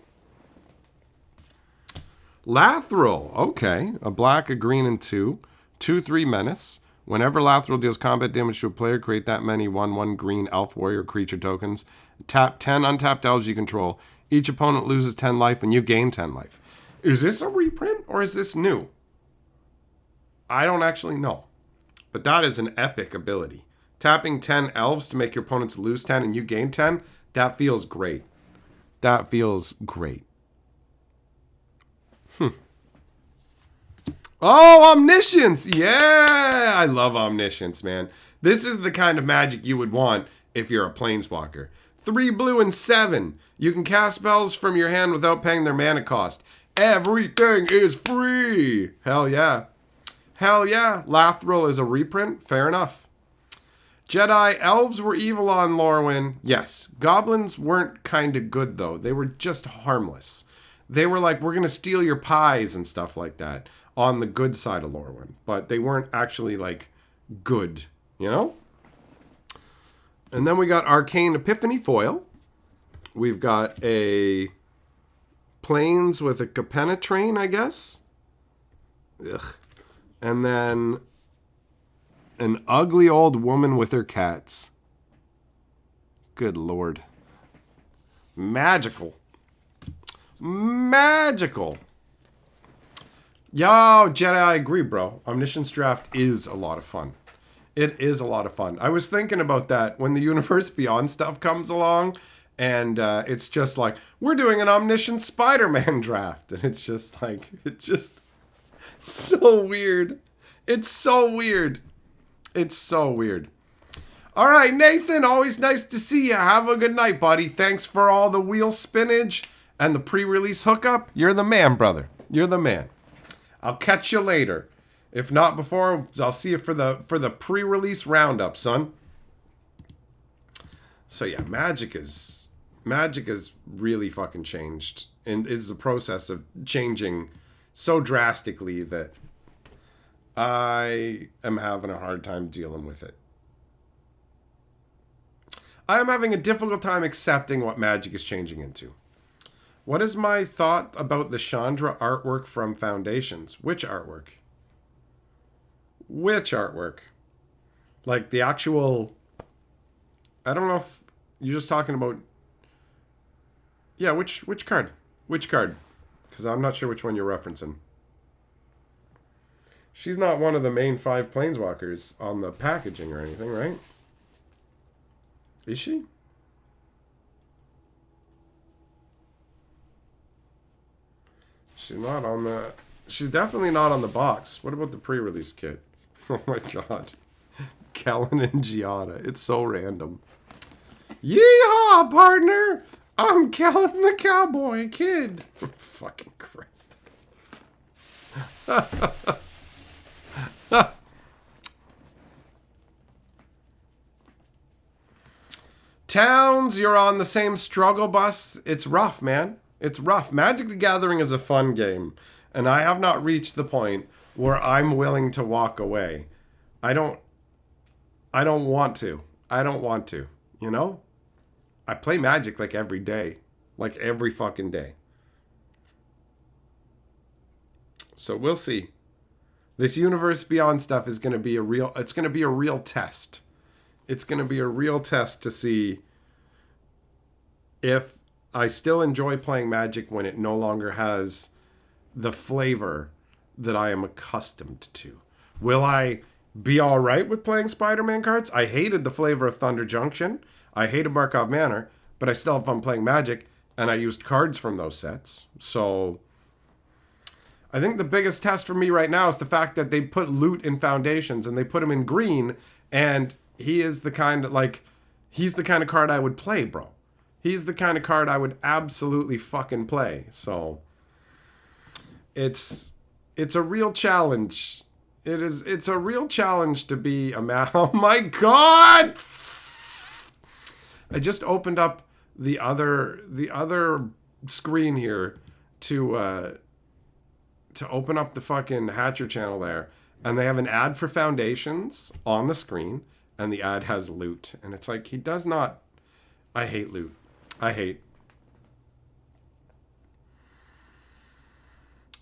Lathril. Okay, a black, a green, and 2. 2/3 menace. Whenever Lathril deals combat damage to a player, create that many 1/1 green elf warrior creature tokens. Tap 10 untapped elves you control. Each opponent loses 10 life and you gain 10 life. Is this a reprint or is this new? I don't actually know. But that is an epic ability. Tapping 10 elves to make your opponents lose 10 and you gain 10, that feels great. That feels great. Oh, Omniscience! Yeah! I love Omniscience, man. This is the kind of magic you would want if you're a Planeswalker. 3 blue and 7. You can cast spells from your hand without paying their mana cost. Everything is free! Hell yeah. Hell yeah. Lathril is a reprint. Fair enough. Jedi elves were evil on Lorwyn. Yes. Goblins weren't kind of good, though. They were just harmless. They were like, we're going to steal your pies and stuff like that on the good side of Lorwyn. But they weren't actually, like, good, you know? And then we got Arcane Epiphany foil. We've got a Plains with a Capenna train, I guess. Ugh. And then an ugly old woman with her cats. Good lord. Magical. Magical. Yo, Jedi, I agree, bro. Omniscience Draft is a lot of fun. It is a lot of fun. I was thinking about that when the Universe Beyond stuff comes along, and it's just like, we're doing an Omniscient Spider-Man draft. And it's just like, it's just so weird. It's so weird. It's so weird. All right, Nathan, always nice to see you. Have a good night, buddy. Thanks for all the wheel spinach and the pre-release hookup. You're the man, brother. You're the man. I'll catch you later. If not before, I'll see you for the pre-release roundup, son. So yeah, Magic has really fucking changed, and is a process of changing so drastically that I am having a hard time dealing with it. I am having a difficult time accepting what Magic is changing into. What is my thought about the Chandra artwork from Foundations? Which artwork? Which artwork? Like the actual... I don't know if you're just talking about... Yeah, which card? Which card? Because I'm not sure which one you're referencing. She's not one of the main 5 planeswalkers on the packaging or anything, right? Is she? She's not on the... She's definitely not on the box. What about the pre-release kit? Oh my god. Kellen and Gianna. It's so random. Yeehaw, partner! I'm Kellen the Cowboy Kid. Fucking Christ. Towns, you're on the same struggle bus. It's rough, man. It's rough. Magic the Gathering is a fun game, and I have not reached the point where I'm willing to walk away. I don't want to. I don't want to, you know? I play Magic like every day. Like every fucking day. So we'll see. This Universe Beyond stuff is going to be it's going to be a real test. It's going to be a real test to see if I still enjoy playing Magic when it no longer has the flavor that I am accustomed to. Will I be all right with playing Spider-Man cards? I hated the flavor of Thunder Junction. I hated Markov Manor, but I still have fun playing Magic, and I used cards from those sets. So I think the biggest test for me right now is the fact that they put Loot in Foundations, and they put him in green, and he is the kind of, like, he's the kind of card I would play, bro. He's the kind of card I would absolutely fucking play. So it's a real challenge. It's a real challenge to be a man. Oh my god! I just opened up the other screen here to open up the fucking Hatcher channel there, and they have an ad for Foundations on the screen, and the ad has Loot, and it's like, he does not. I hate Loot. I hate.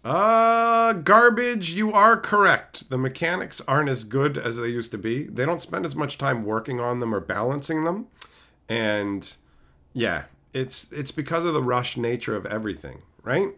Garbage, you are correct. The mechanics aren't as good as they used to be. They don't spend as much time working on them or balancing them. And yeah, it's because of the rush nature of everything, right?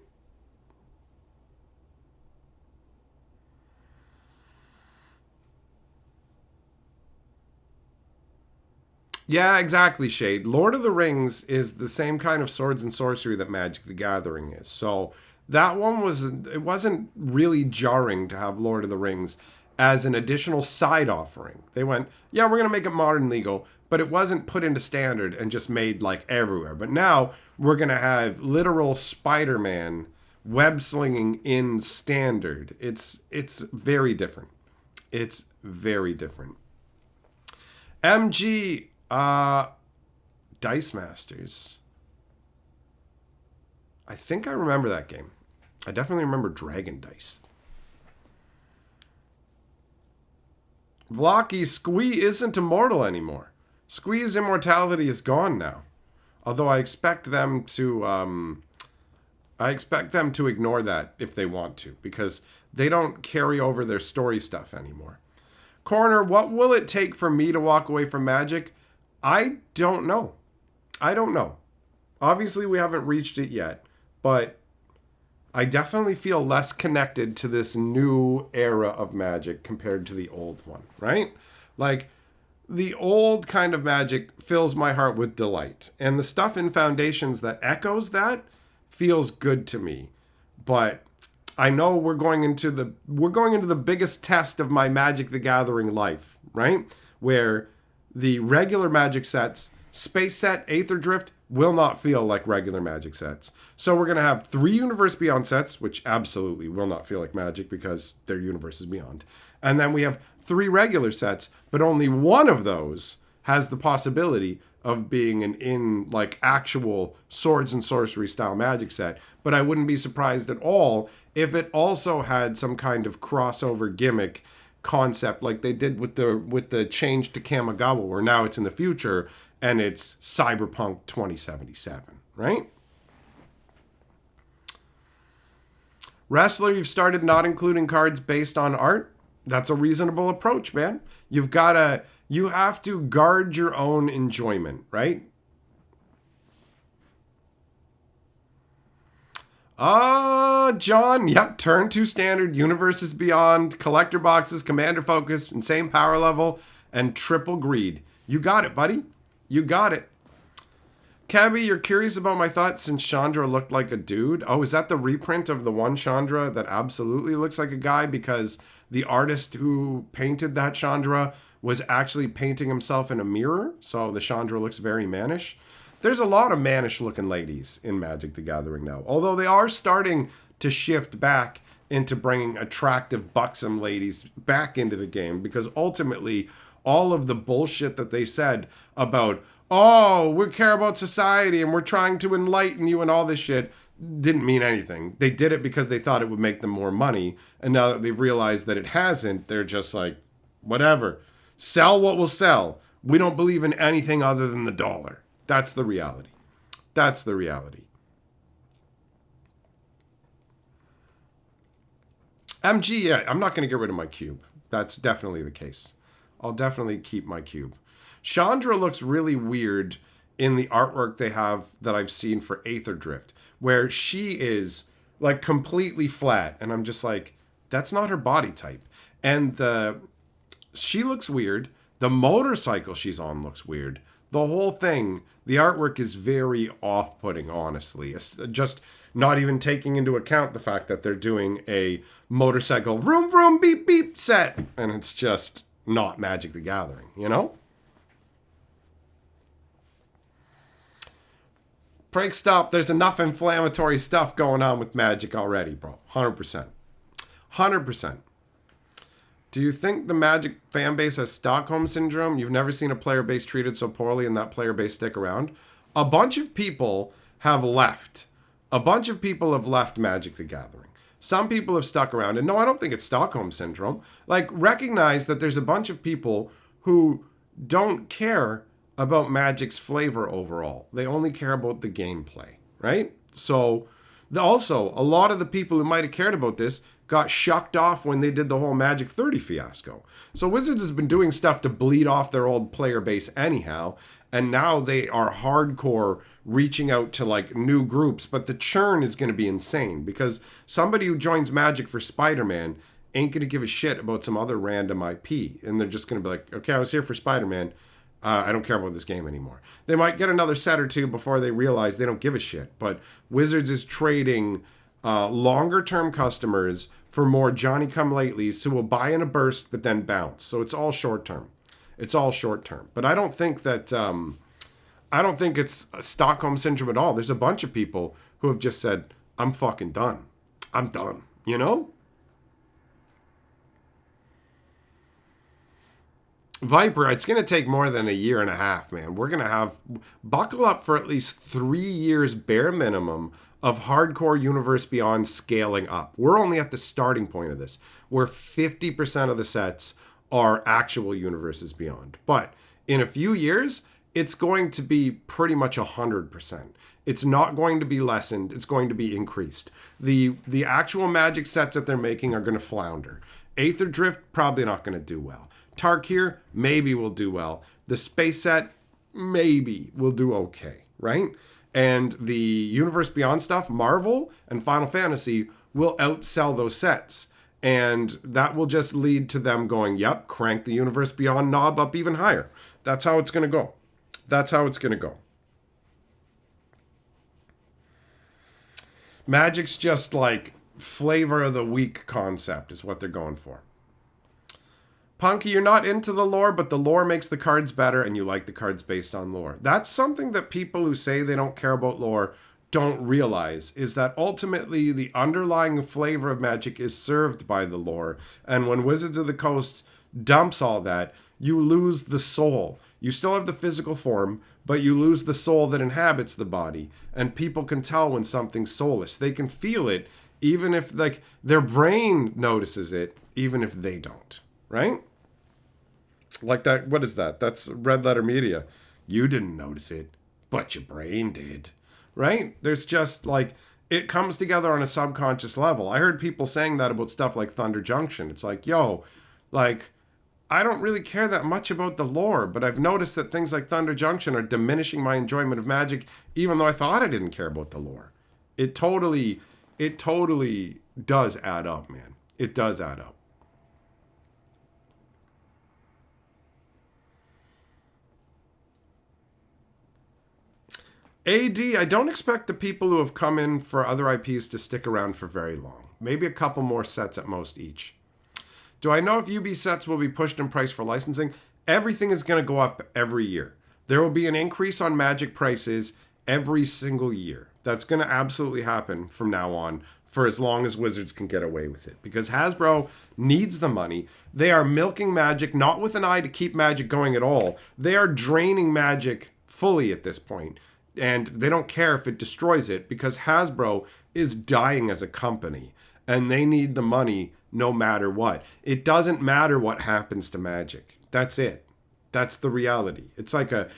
Yeah, exactly, Shade. Lord of the Rings is the same kind of swords and sorcery that Magic the Gathering is. So that one it wasn't really jarring to have Lord of the Rings as an additional side offering. They went, yeah, we're going to make it modern legal, but it wasn't put into standard and just made like everywhere. But now we're going to have literal Spider-Man web slinging in standard. It's very different. It's very different. MG Dice Masters. I think I remember that game. I definitely remember Dragon Dice. Vlocky, Squee isn't immortal anymore. Squee's immortality is gone now. Although I expect them to ignore that if they want to, because they don't carry over their story stuff anymore. Corner, what will it take for me to walk away from Magic? I don't know. I don't know. Obviously, we haven't reached it yet, but I definitely feel less connected to this new era of Magic compared to the old one, right? Like, the old kind of Magic fills my heart with delight, and the stuff in Foundations that echoes that feels good to me. But I know we're going into the biggest test of my Magic the Gathering life, right? Where the regular Magic sets, Space Set, Aether Drift, will not feel like regular Magic sets. So we're going to have 3 Universe Beyond sets, which absolutely will not feel like Magic because they're Universes Beyond. And then we have 3 regular sets, but only one of those has the possibility of being an like actual swords and sorcery style Magic set. But I wouldn't be surprised at all if it also had some kind of crossover gimmick concept like they did with the change to Kamigawa, where now it's in the future and it's Cyberpunk 2077, right? Wrestler, you've started not including cards based on art. That's a reasonable approach, man. You have to guard your own enjoyment, right? John. Yep, turn 2 standard, Universes Beyond, collector boxes, commander focus, insane power level, and triple greed. You got it, buddy. You got it. Cabby, you're curious about my thoughts since Chandra looked like a dude. Oh, is that the reprint of the one Chandra that absolutely looks like a guy because the artist who painted that Chandra was actually painting himself in a mirror? So the Chandra looks very mannish. There's a lot of mannish looking ladies in Magic the Gathering now, although they are starting to shift back into bringing attractive, buxom ladies back into the game because ultimately all of the bullshit that they said about, oh, we care about society and we're trying to enlighten you and all this shit didn't mean anything. They did it because they thought it would make them more money. And now that they've realized that it hasn't, they're just like, whatever. Sell what will sell. We don't believe in anything other than the dollar. That's the reality. That's the reality. MG, yeah, I'm not going to get rid of my cube. That's definitely the case. I'll definitely keep my cube. Chandra looks really weird in the artwork they have that I've seen for Aether Drift, where she is like completely flat. And I'm just like, that's not her body type. And she looks weird. The motorcycle she's on looks weird. The whole thing, the artwork is very off-putting, honestly. It's just not even taking into account the fact that they're doing a motorcycle vroom vroom beep beep set. And it's just not Magic the Gathering, you know? Break stop. There's enough inflammatory stuff going on with Magic already, bro. 100%. 100%. Do you think the Magic fan base has Stockholm Syndrome? You've never seen a player base treated so poorly and that player base stick around? A bunch of people have left. A bunch of people have left Magic the Gathering. Some people have stuck around. And no, I don't think it's Stockholm Syndrome. Like, recognize that there's a bunch of people who don't care about Magic's flavor overall. They only care about the gameplay, right? So, also, a lot of the people who might have cared about this got shucked off when they did the whole Magic 30 fiasco. So Wizards has been doing stuff to bleed off their old player base anyhow, and now they are hardcore reaching out to like new groups, but the churn is going to be insane because somebody who joins Magic for Spider-Man ain't going to give a shit about some other random IP, and they're just going to be like, okay, I was here for Spider-Man. I don't care about this game anymore. They might get another set or two before they realize they don't give a shit, but Wizards is trading longer-term customers for more Johnny-come-latelys who will buy in a burst but then bounce. So it's all short-term. It's all short-term. But I don't think that I don't think it's Stockholm Syndrome at all. There's a bunch of people who have just said, I'm fucking done. I'm done. You know? Viper, it's going to take more than a year and a half, man. We're going to have, buckle up for at least 3 years bare minimum of hardcore Universe Beyond scaling up. We're only at the starting point of this, where 50% of the sets are actual Universes Beyond. But in a few years, it's going to be pretty much 100%. It's not going to be lessened. It's going to be increased. The actual Magic sets that they're making are going to flounder. Aether Drift, probably not going to do well. Tarkir, maybe will do well. The Space set, maybe will do okay, right? And the Universe Beyond stuff, Marvel and Final Fantasy, will outsell those sets. And that will just lead to them going, yep, crank the Universe Beyond knob up even higher. That's how it's going to go. That's how it's going to go. Magic's just like flavor of the week concept is what they're going for. Punky, you're not into the lore, but the lore makes the cards better and you like the cards based on lore. That's something that people who say they don't care about lore don't realize, is that ultimately the underlying flavor of Magic is served by the lore. And when Wizards of the Coast dumps all that, you lose the soul. You still have the physical form, but you lose the soul that inhabits the body. And people can tell when something's soulless. They can feel it, even if like their brain notices it, even if they don't, right? Like that, what is that? That's Red Letter Media. You didn't notice it, but your brain did, right? There's just like, it comes together on a subconscious level. I heard people saying that about stuff like Thunder Junction. It's like, yo, like, I don't really care that much about the lore, but I've noticed that things like Thunder Junction are diminishing my enjoyment of Magic, even though I thought I didn't care about the lore. It totally It totally does add up, man. It does add up. I don't expect the people who have come in for other IPs to stick around for very long. Maybe a couple more sets at most each. Do I know if UB sets will be pushed in price for licensing? Everything is going to go up every year. There will be an increase on Magic prices every single year. That's going to absolutely happen from now on for as long as Wizards can get away with it. Because Hasbro needs the money. They are milking Magic, not with an eye to keep Magic going at all. They are draining Magic fully at this point. And they don't care if it destroys it because Hasbro is dying as a company. And they need the money no matter what. It doesn't matter what happens to Magic. That's it. That's the reality. It's like a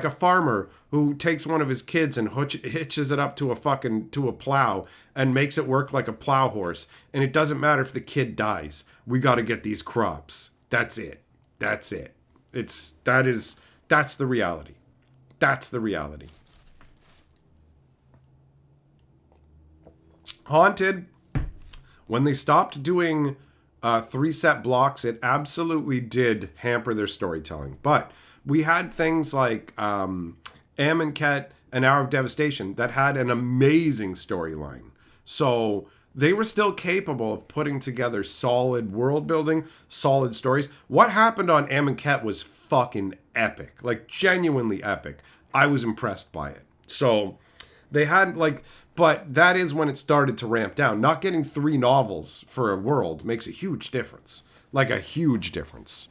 farmer who takes one of his kids and hitches it up to a plow and makes it work like a plow horse. And it doesn't matter if the kid dies. We got to get these crops. That's it. That's it. That's the reality. That's the reality. Haunted, when they stopped doing 3-set blocks, it absolutely did hamper their storytelling. But we had things like Amonkhet and Hour of Devastation that had an amazing storyline. So they were still capable of putting together solid world building, solid stories. What happened on Amonkhet was fucking epic. Like, genuinely epic. I was impressed by it. So they had, like... But that is when it started to ramp down. Not getting 3 novels for a world makes a huge difference. Like a huge difference.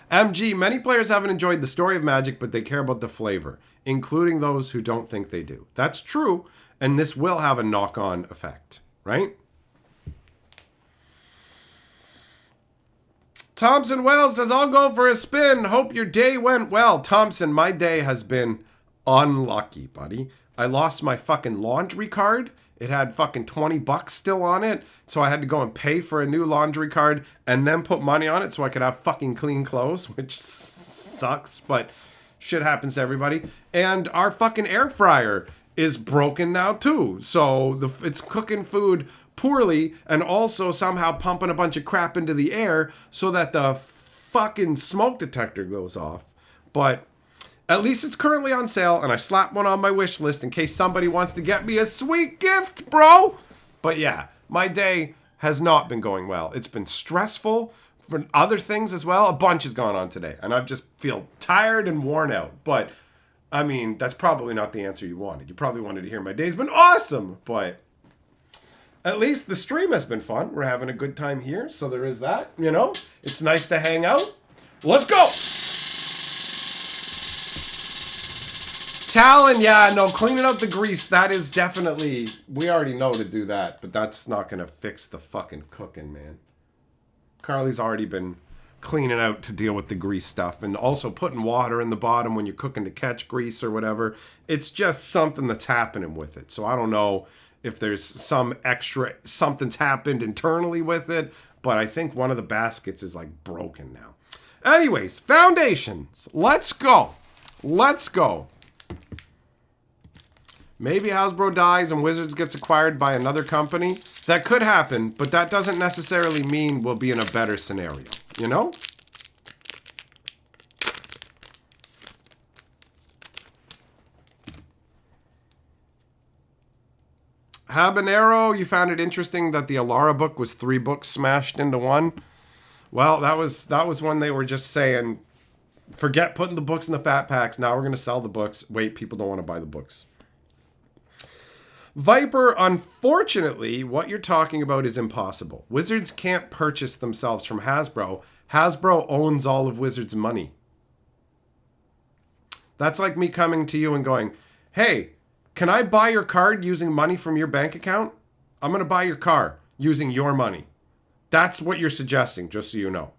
MG, many players haven't enjoyed the story of Magic, but they care about the flavor, including those who don't think they do. That's true, and this will have a knock-on effect, right? Thompson Wells says, I'll go for a spin. Hope your day went well. Thompson, my day has been unlucky, buddy. I lost my fucking laundry card. It had fucking $20 still on it. So I had to go and pay for a new laundry card and then put money on it so I could have fucking clean clothes, which sucks, but shit happens to everybody. And our fucking air fryer is broken now too. So it's cooking food poorly and also somehow pumping a bunch of crap into the air so that the fucking smoke detector goes off. But at least it's currently on sale, and I slapped one on my wish list in case somebody wants to get me a sweet gift, bro. But yeah, my day has not been going well. It's been stressful for other things as well. A bunch has gone on today, and I just feel tired and worn out. But, I mean, that's probably not the answer you wanted. You probably wanted to hear my day's been awesome, but at least the stream has been fun. We're having a good time here, so there is that, you know. It's nice to hang out. Let's go! Talon, yeah, no, cleaning up the grease, that is definitely, we already know to do that, but that's not going to fix the fucking cooking, man. Carly's already been cleaning out to deal with the grease stuff, and also putting water in the bottom when you're cooking to catch grease or whatever. It's just something that's happening with it, so I don't know if there's some extra, something's happened internally with it, but I think one of the baskets is like broken now. Anyways, foundations, let's go. Let's go. Maybe Hasbro dies and Wizards gets acquired by another company. That could happen, but that doesn't necessarily mean we'll be in a better scenario, you know? Habanero, you found it interesting that the Alara book was 3 books smashed into one? Well, that was when they were just saying, forget putting the books in the fat packs. Now we're going to sell the books. Wait, people don't want to buy the books. Viper, unfortunately, what you're talking about is impossible. Wizards can't purchase themselves from Hasbro. Hasbro owns all of Wizards' money. That's like me coming to you and going, hey, can I buy your card using money from your bank account? I'm going to buy your car using your money. That's what you're suggesting, just so you know.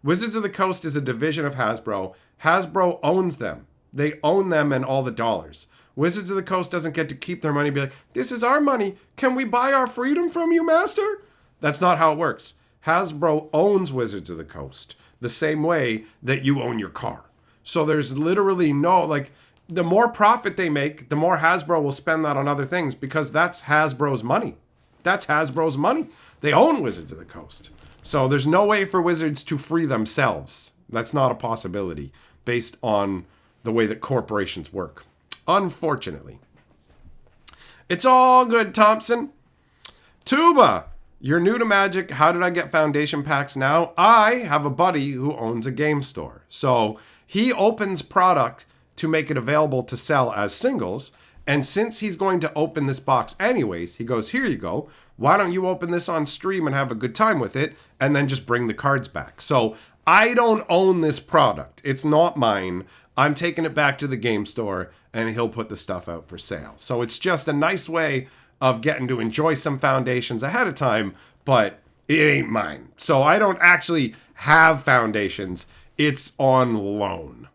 Wizards of the Coast is a division of Hasbro. Hasbro owns them. They own them and all the dollars. Wizards of the Coast doesn't get to keep their money and be like, this is our money. Can we buy our freedom from you, master? That's not how it works. Hasbro owns Wizards of the Coast the same way that you own your car. So there's literally no, like, the more profit they make, the more Hasbro will spend that on other things because that's Hasbro's money. That's Hasbro's money. They own Wizards of the Coast. So there's no way for Wizards to free themselves. That's not a possibility based on the way that corporations work. Unfortunately. It's all good, Thompson. Tuba, you're new to Magic. How did I get Foundation packs now? I have a buddy who owns a game store. So he opens product to make it available to sell as singles. And since he's going to open this box anyways, he goes, here you go. Why don't you open this on stream and have a good time with it and then just bring the cards back? So I don't own this product. It's not mine. I'm taking it back to the game store and he'll put the stuff out for sale. So it's just a nice way of getting to enjoy some Foundations ahead of time, but it ain't mine. So I don't actually have Foundations. It's on loan.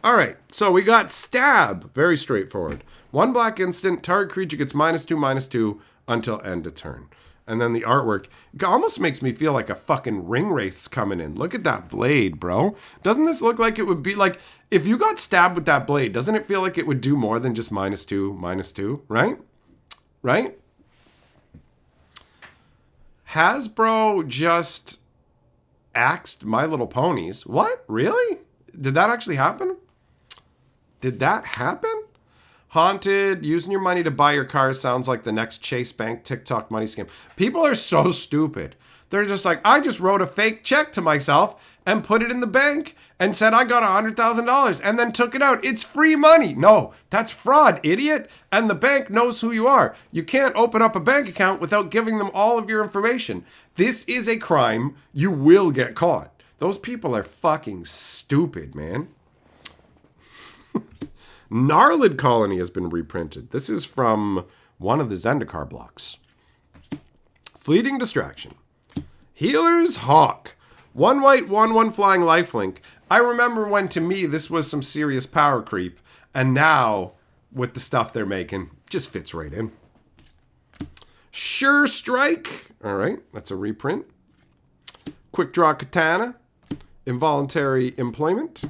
All right, so we got Stab. Very straightforward. 1 black instant, target creature gets -2/-2 until end of turn. And then the artwork, it almost makes me feel like a fucking ring wraith's coming in. Look at that blade, bro. Doesn't this look like it would be like, if you got stabbed with that blade, doesn't it feel like it would do more than just -2/-2, right? Right? Hasbro just axed My Little Ponies. What? Really? Did that actually happen? Did that happen? Haunted, using your money to buy your car sounds like the next Chase Bank TikTok money scam. People are so stupid. They're just like, I just wrote a fake check to myself and put it in the bank and said I got $100,000 and then took it out. It's free money. No, that's fraud, idiot. And the bank knows who you are. You can't open up a bank account without giving them all of your information. This is a crime. You will get caught. Those people are fucking stupid, man. Gnarlid Colony has been reprinted. This is from one of the Zendikar blocks. Fleeting Distraction. Healer's Hawk. 1 white, 1/1 flying lifelink. I remember when, to me, this was some serious power creep. And now, with the stuff they're making, just fits right in. Sure Strike. All right, that's a reprint. Quick Draw Katana. Involuntary Employment.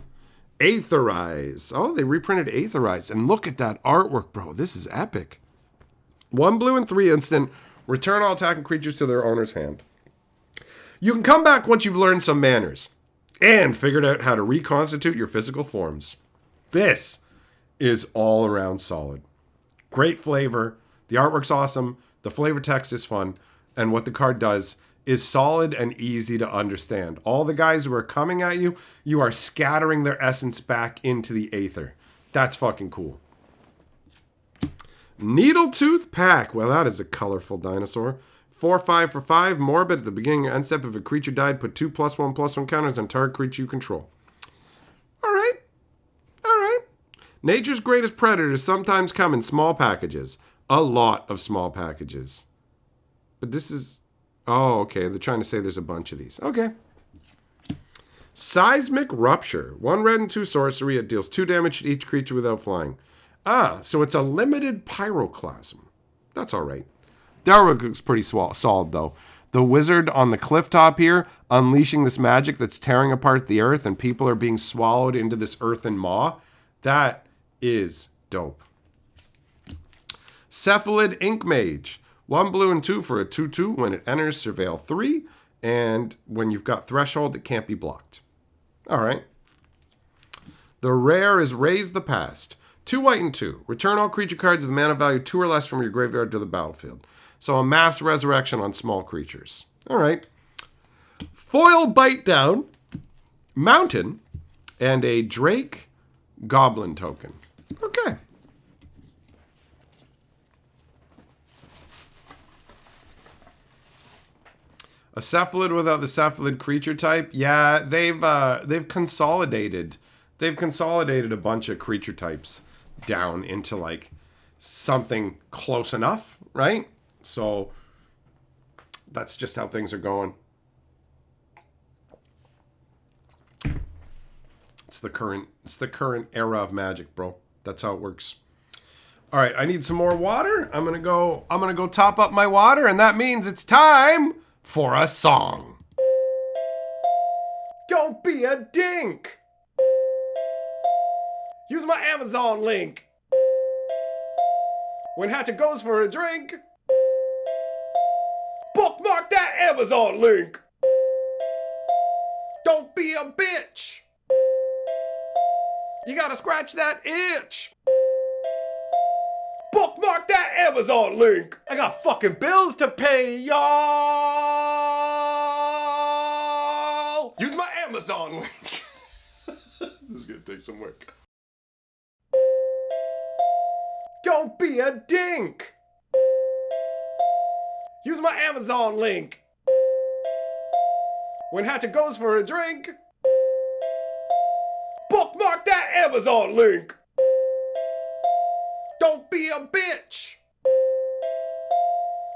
Aetherize. Oh, they reprinted Aetherize. And look at that artwork, bro. This is epic. 1 blue and 3 instant. Return all attacking creatures to their owner's hand. You can come back once you've learned some manners and figured out how to reconstitute your physical forms. This is all around solid. Great flavor. The artwork's awesome. The flavor text is fun. And what the card does is solid and easy to understand. All the guys who are coming at you, you are scattering their essence back into the aether. That's fucking cool. Needletooth Pack. Well, that is a colorful dinosaur. 4/5 for 5. Morbid. At the beginning or end step, if a creature died, put 2 +1/+1 counters on target creature you control. All right. All right. Nature's greatest predators sometimes come in small packages. A lot of small packages. But this is... Oh, okay. They're trying to say there's a bunch of these. Okay. Seismic Rupture. 1 red and 2 sorcery. It deals 2 damage to each creature without flying. Ah, so it's a limited pyroclasm. That's all right. The artwork looks pretty solid, though. The wizard on the cliff top here, unleashing this magic that's tearing apart the earth, and people are being swallowed into this earthen maw. That is dope. Cephalid Ink Mage. 1 blue and 2 for a 2/2. When it enters, surveil 3. And when you've got Threshold, it can't be blocked. All right. The rare is Raise the Past. 2 white and 2. Return all creature cards with mana value 2 or less from your graveyard to the battlefield. So a mass resurrection on small creatures. All right. Foil Bite Down. Mountain. And a Drake Goblin token. Okay. A cephalid without the cephalid creature type. Yeah, they've consolidated. They've consolidated a bunch of creature types down into like something close enough, right? So that's just how things are going. It's the current era of Magic, bro. That's how it works. All right, I need some more water. I'm gonna go top up my water, and that means it's time for a song. Don't be a dink. Use my Amazon link. When Hatchet goes for a drink, bookmark that Amazon link. Don't be a bitch. You gotta scratch that itch. Bookmark that Amazon link. I got fucking bills to pay, y'all. Use my Amazon link. This is gonna take some work. Don't be a dink. Use my Amazon link. When Hatchet goes for a drink, bookmark that Amazon link. Don't be a bitch.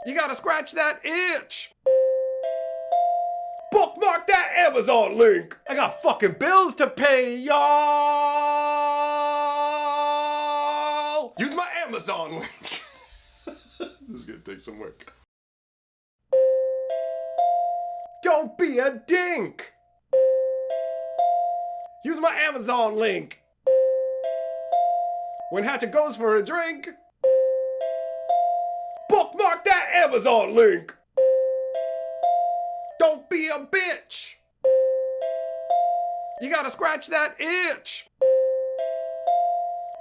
You gotta scratch that itch. Bookmark that Amazon link. I got fucking bills to pay, y'all. Use my Amazon link. This is gonna take some work. Don't be a dink. Use my Amazon link. When Hatchet goes for a drink, bookmark that Amazon link. Don't be a bitch. You gotta scratch that itch.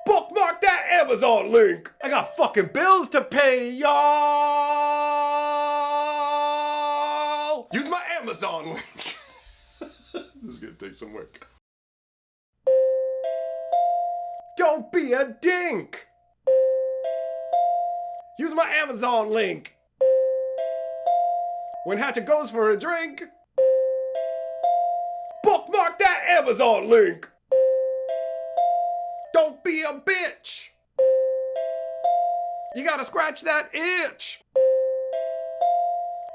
Bookmark that Amazon link. I got fucking bills to pay, y'all. Use my Amazon link. This is gonna take some work. Don't be a dink. Use my Amazon link. When Hatchet goes for a drink, bookmark that Amazon link. Don't be a bitch. You gotta scratch that itch.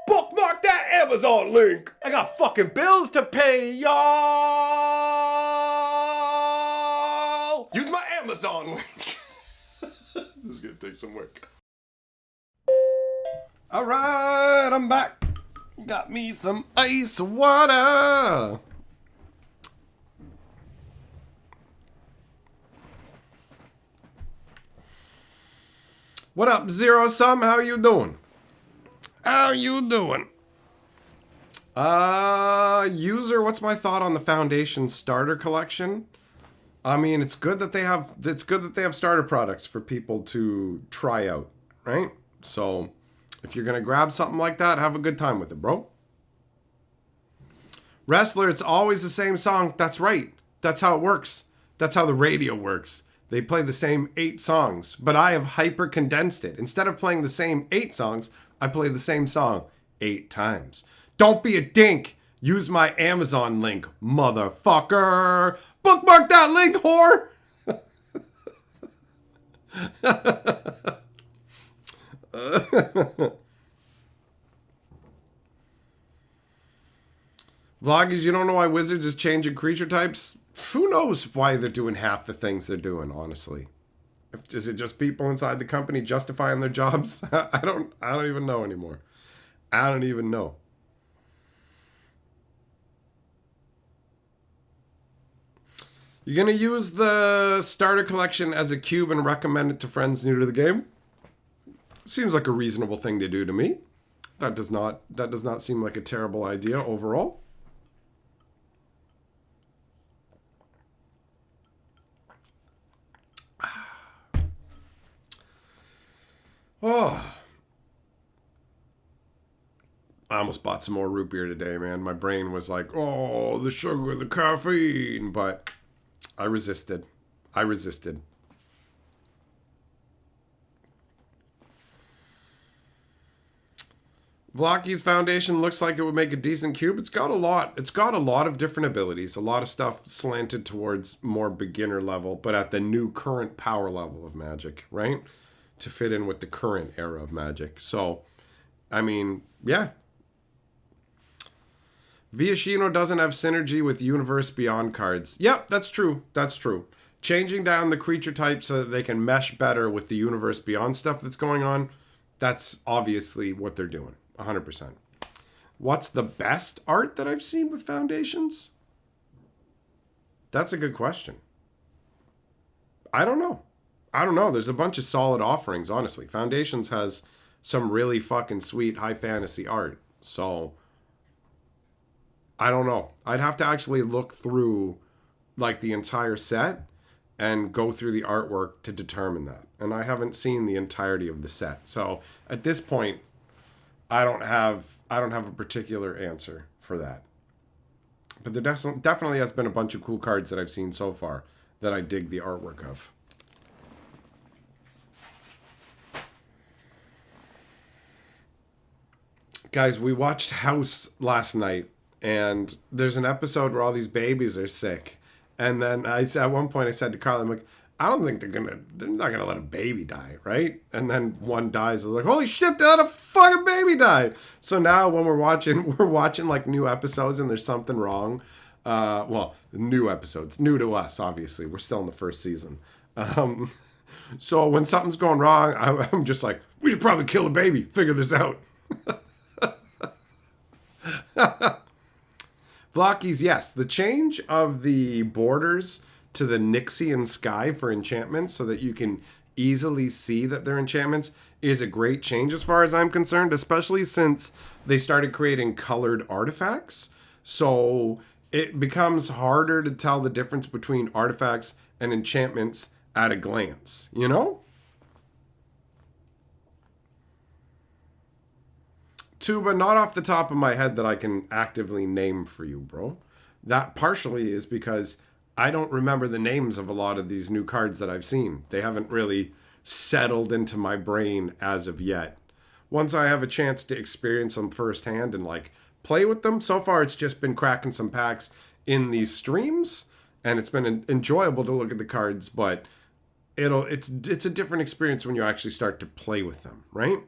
Bookmark that Amazon link. I got fucking bills to pay, y'all. Use my Amazon link. This is gonna take some work. All right, I'm back. Got me some ice water. What up, Zero Sum? How you doing? How you doing? User, what's my thought on the Foundation starter collection? I mean, it's good that they have starter products for people to try out, right? So, if you're gonna grab something like that, have a good time with it, bro. Wrestler, it's always the same song. That's right. That's how it works. That's how the radio works. They play the same 8 songs, but I have hyper condensed it. Instead of playing the same 8 songs, I play the same song 8 times. Don't be a dink. Use my Amazon link, motherfucker. Bookmark that link, whore. Vloggies, you don't know why Wizards is changing creature types? Who knows why they're doing half the things they're doing, honestly. Is it just people inside the company justifying their jobs? I don't even know anymore. I don't even know. You're going to use the starter collection as a cube and recommend it to friends new to the game? Seems like a reasonable thing to do to me. That does not seem like a terrible idea overall. Oh. I almost bought some more root beer today, man. My brain was like, oh, the sugar, the caffeine. But I resisted. Vlaki's Foundation looks like it would make a decent cube. It's got a lot of different abilities. A lot of stuff slanted towards more beginner level, but at the new current power level of Magic, right? To fit in with the current era of Magic. So, I mean, yeah. Viashino doesn't have synergy with Universe Beyond cards. Yep, that's true. Changing down the creature type so that they can mesh better with the Universe Beyond stuff that's going on, that's obviously what they're doing. 100%. What's the best art that I've seen with Foundations? That's a good question. I don't know. I don't know. There's a bunch of solid offerings, honestly. Foundations has some really fucking sweet high fantasy art. So I don't know. I'd have to actually look through like the entire set and go through the artwork to determine that. And I haven't seen the entirety of the set. So at this point, I don't have a particular answer for that. But there definitely has been a bunch of cool cards that I've seen so far that I dig the artwork of. Guys, we watched House last night, and there's an episode where all these babies are sick. And then at one point I said to Carla, I'm like, I don't think they're not gonna let a baby die, right? And then one dies. I was like, holy shit, they let a fucking baby die. So now when we're watching like new episodes and there's something wrong. New episodes, new to us, obviously. We're still in the first season. So when something's going wrong, I'm just like, we should probably kill a baby, figure this out. Flockies, yes. The change of the borders to the Nixian sky for enchantments so that you can easily see that they're enchantments is a great change as far as I'm concerned, especially since they started creating colored artifacts. So it becomes harder to tell the difference between artifacts and enchantments at a glance, you know? Tuba, not off the top of my head that I can actively name for you, bro. That partially is because I don't remember the names of a lot of these new cards that I've seen. They haven't really settled into my brain as of yet. Once I have a chance to experience them firsthand and like play with them, so far it's just been cracking some packs in these streams, and it's been enjoyable to look at the cards, but it's a different experience when you actually start to play with them, right?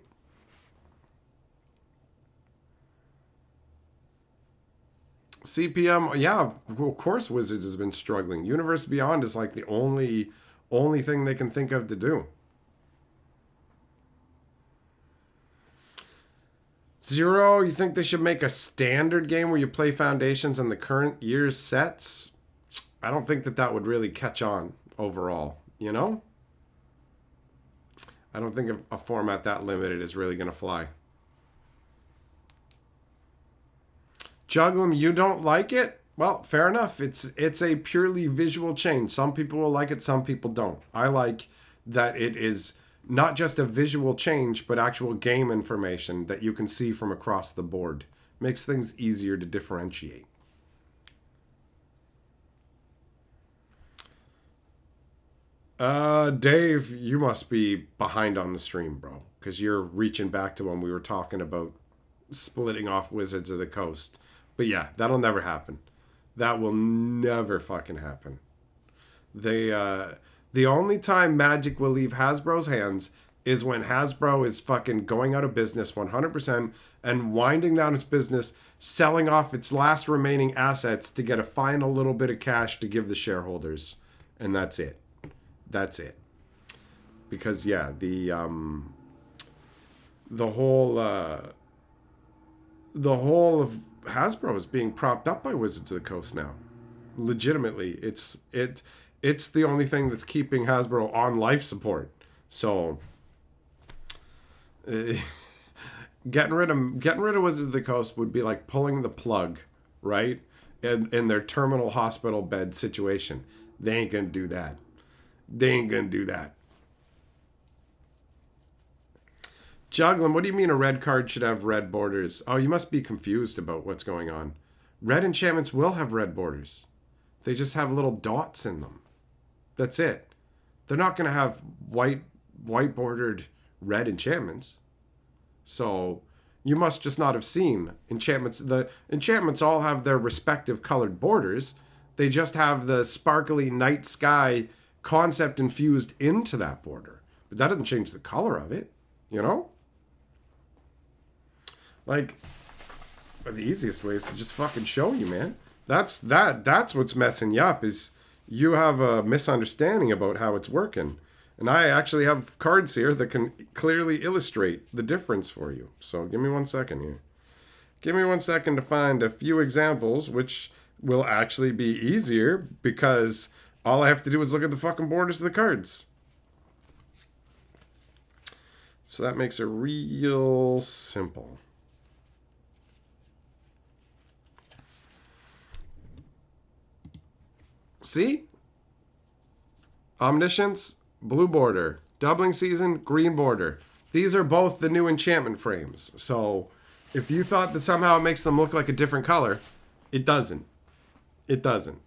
CPM, yeah, of course Wizards has been struggling. Universe Beyond is like the only thing they can think of to do. Zero, you think they should make a standard game where you play Foundations and the current year's sets? I don't think that would really catch on overall, you know? I don't think a format that limited is really going to fly. Juglum, you don't like it? Well, fair enough. It's a purely visual change. Some people will like it, some people don't. I like that it is not just a visual change, but actual game information that you can see from across the board. Makes things easier to differentiate. Dave, you must be behind on the stream, bro. Because you're reaching back to when we were talking about splitting off Wizards of the Coast. But yeah, that'll never happen. That will never fucking happen. The only time Magic will leave Hasbro's hands is when Hasbro is fucking going out of business 100% and winding down its business, selling off its last remaining assets to get a final little bit of cash to give the shareholders. And that's it. That's it. Because yeah, the whole of Hasbro is being propped up by Wizards of the Coast now. Legitimately, it's the only thing that's keeping Hasbro on life support. So getting rid of Wizards of the Coast would be like pulling the plug, right? In their terminal hospital bed situation. They ain't gonna do that. They ain't gonna do that. Juglin, what do you mean a red card should have red borders? Oh, you must be confused about what's going on. Red enchantments will have red borders. They just have little dots in them. That's it. They're not going to have white bordered red enchantments. So you must just not have seen enchantments. The enchantments all have their respective colored borders. They just have the sparkly night sky concept infused into that border. But that doesn't change the color of it, you know? Like, the easiest way is to just fucking show you, man. That's what's messing you up, is you have a misunderstanding about how it's working. And I actually have cards here that can clearly illustrate the difference for you. So give me 1 second here. Give me 1 second to find a few examples, which will actually be easier because All I have to do is look at the fucking borders of the cards. So that makes it real simple. See? Omniscience, blue border. Doubling Season, green border. These are both the new enchantment frames. So if you thought that somehow it makes them look like a different color, it doesn't. It doesn't.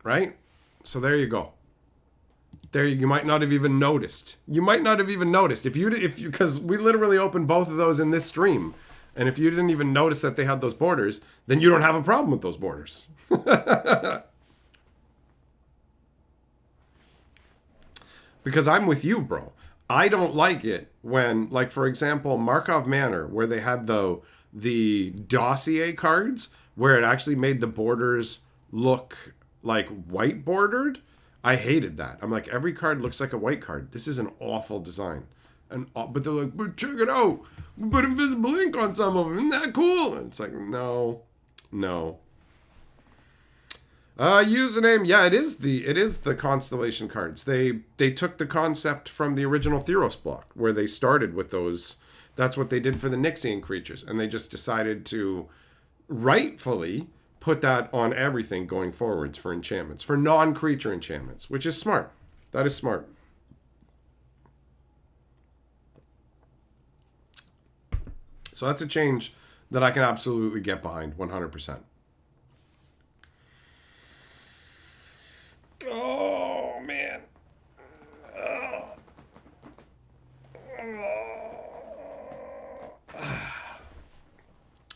Right? So there you go. There you might not have even noticed. You might not have even noticed if you because we literally opened both of those in this stream. And if you didn't even notice that they had those borders, then you don't have a problem with those borders. Because I'm with you, bro. I don't like it when, like, for example, Markov Manor, where they had the dossier cards, where it actually made the borders look like white bordered. I hated that. I'm like, every card looks like a white card. This is an awful design. But they're like, but check it out. We put invisible ink on some of them. Isn't that cool? And it's like, no. Username, yeah, it is the constellation cards. They took the concept from the original Theros block, where they started with those. That's what they did for the Nixian creatures, and they just decided to rightfully put that on everything going forwards for enchantments, for non-creature enchantments, which is smart. That is smart. So that's a change that I can absolutely get behind 100%. Oh, man.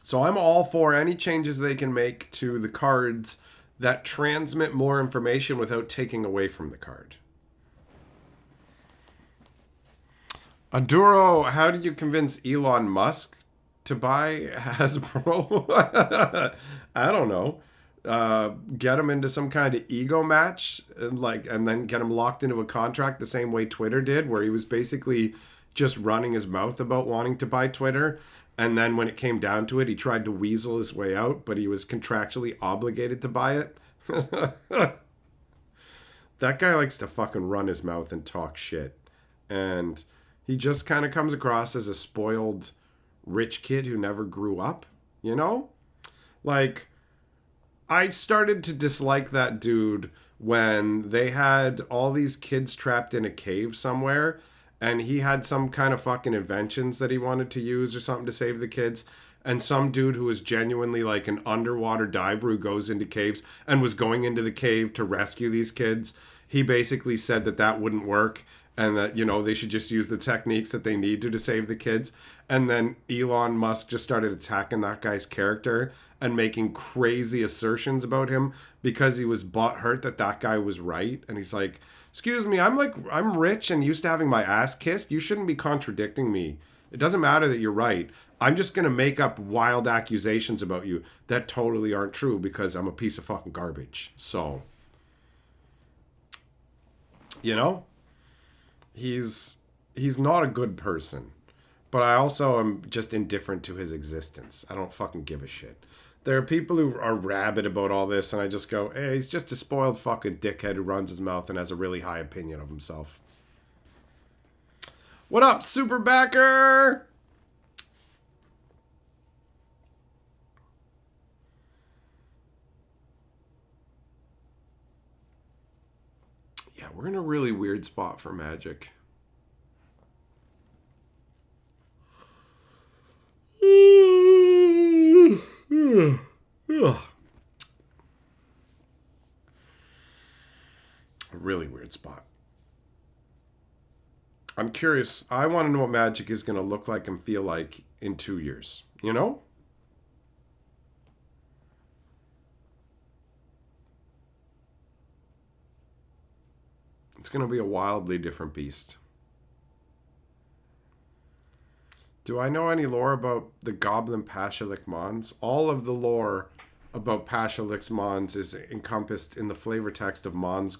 So I'm all for any changes they can make to the cards that transmit more information without taking away from the card. Aduro, how do you convince Elon Musk to buy Hasbro? I don't know. Get him into some kind of ego match and then get him locked into a contract the same way Twitter did, where he was basically just running his mouth about wanting to buy Twitter. And then when it came down to it, he tried to weasel his way out, but he was contractually obligated to buy it. That guy likes to fucking run his mouth and talk shit. And he just kind of comes across as a spoiled rich kid who never grew up, you know? Like, I started to dislike that dude when they had all these kids trapped in a cave somewhere, and he had some kind of fucking inventions that he wanted to use or something to save the kids. And some dude who was genuinely like an underwater diver who goes into caves and was going into the cave to rescue these kids, he basically said that that wouldn't work and that, you know, they should just use the techniques that they need to save the kids. And then Elon Musk just started attacking that guy's character and making crazy assertions about him because he was butthurt that guy was right. And he's like, excuse me, I'm rich and used to having my ass kissed. You shouldn't be contradicting me. It doesn't matter that you're right. I'm just going to make up wild accusations about you that totally aren't true because I'm a piece of fucking garbage. So, you know, he's not a good person. But I also am just indifferent to his existence. I don't fucking give a shit. There are people who are rabid about all this, and I just go, hey, he's just a spoiled fucking dickhead who runs his mouth and has a really high opinion of himself. What up, Super Backer? Yeah, we're in a really weird spot for Magic. A really weird spot. I'm curious. I want to know what Magic is going to look like and feel like in 2 years. You know? It's going to be a wildly different beast. Do I know any lore about the Goblin Pashalik Mons? All of the lore about Pashalik's Mons is encompassed in the flavor text of Mons'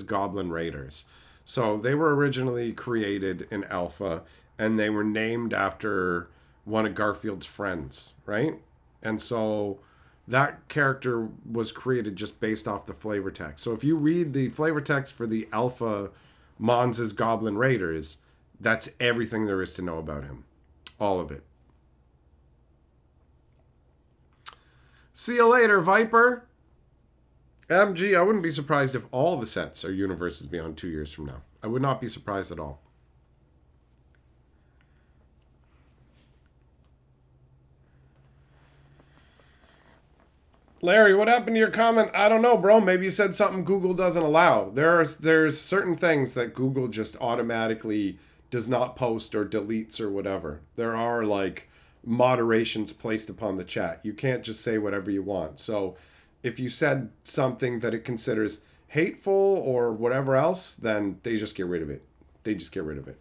Goblin Raiders. So they were originally created in Alpha, and they were named after one of Garfield's friends, right? And so that character was created just based off the flavor text. So if you read the flavor text for the Alpha Mons' Goblin Raiders, that's everything there is to know about him. All of it. See you later, Viper. MG, I wouldn't be surprised if all the sets are universes beyond 2 years from now. I would not be surprised at all. Larry, what happened to your comment? I don't know, bro. Maybe you said something Google doesn't allow. There's certain things that Google just automatically does not post or deletes or whatever. There are like moderations placed upon the chat. You can't just say whatever you want. So if you said something that it considers hateful or whatever else, then they just get rid of it. They just get rid of it.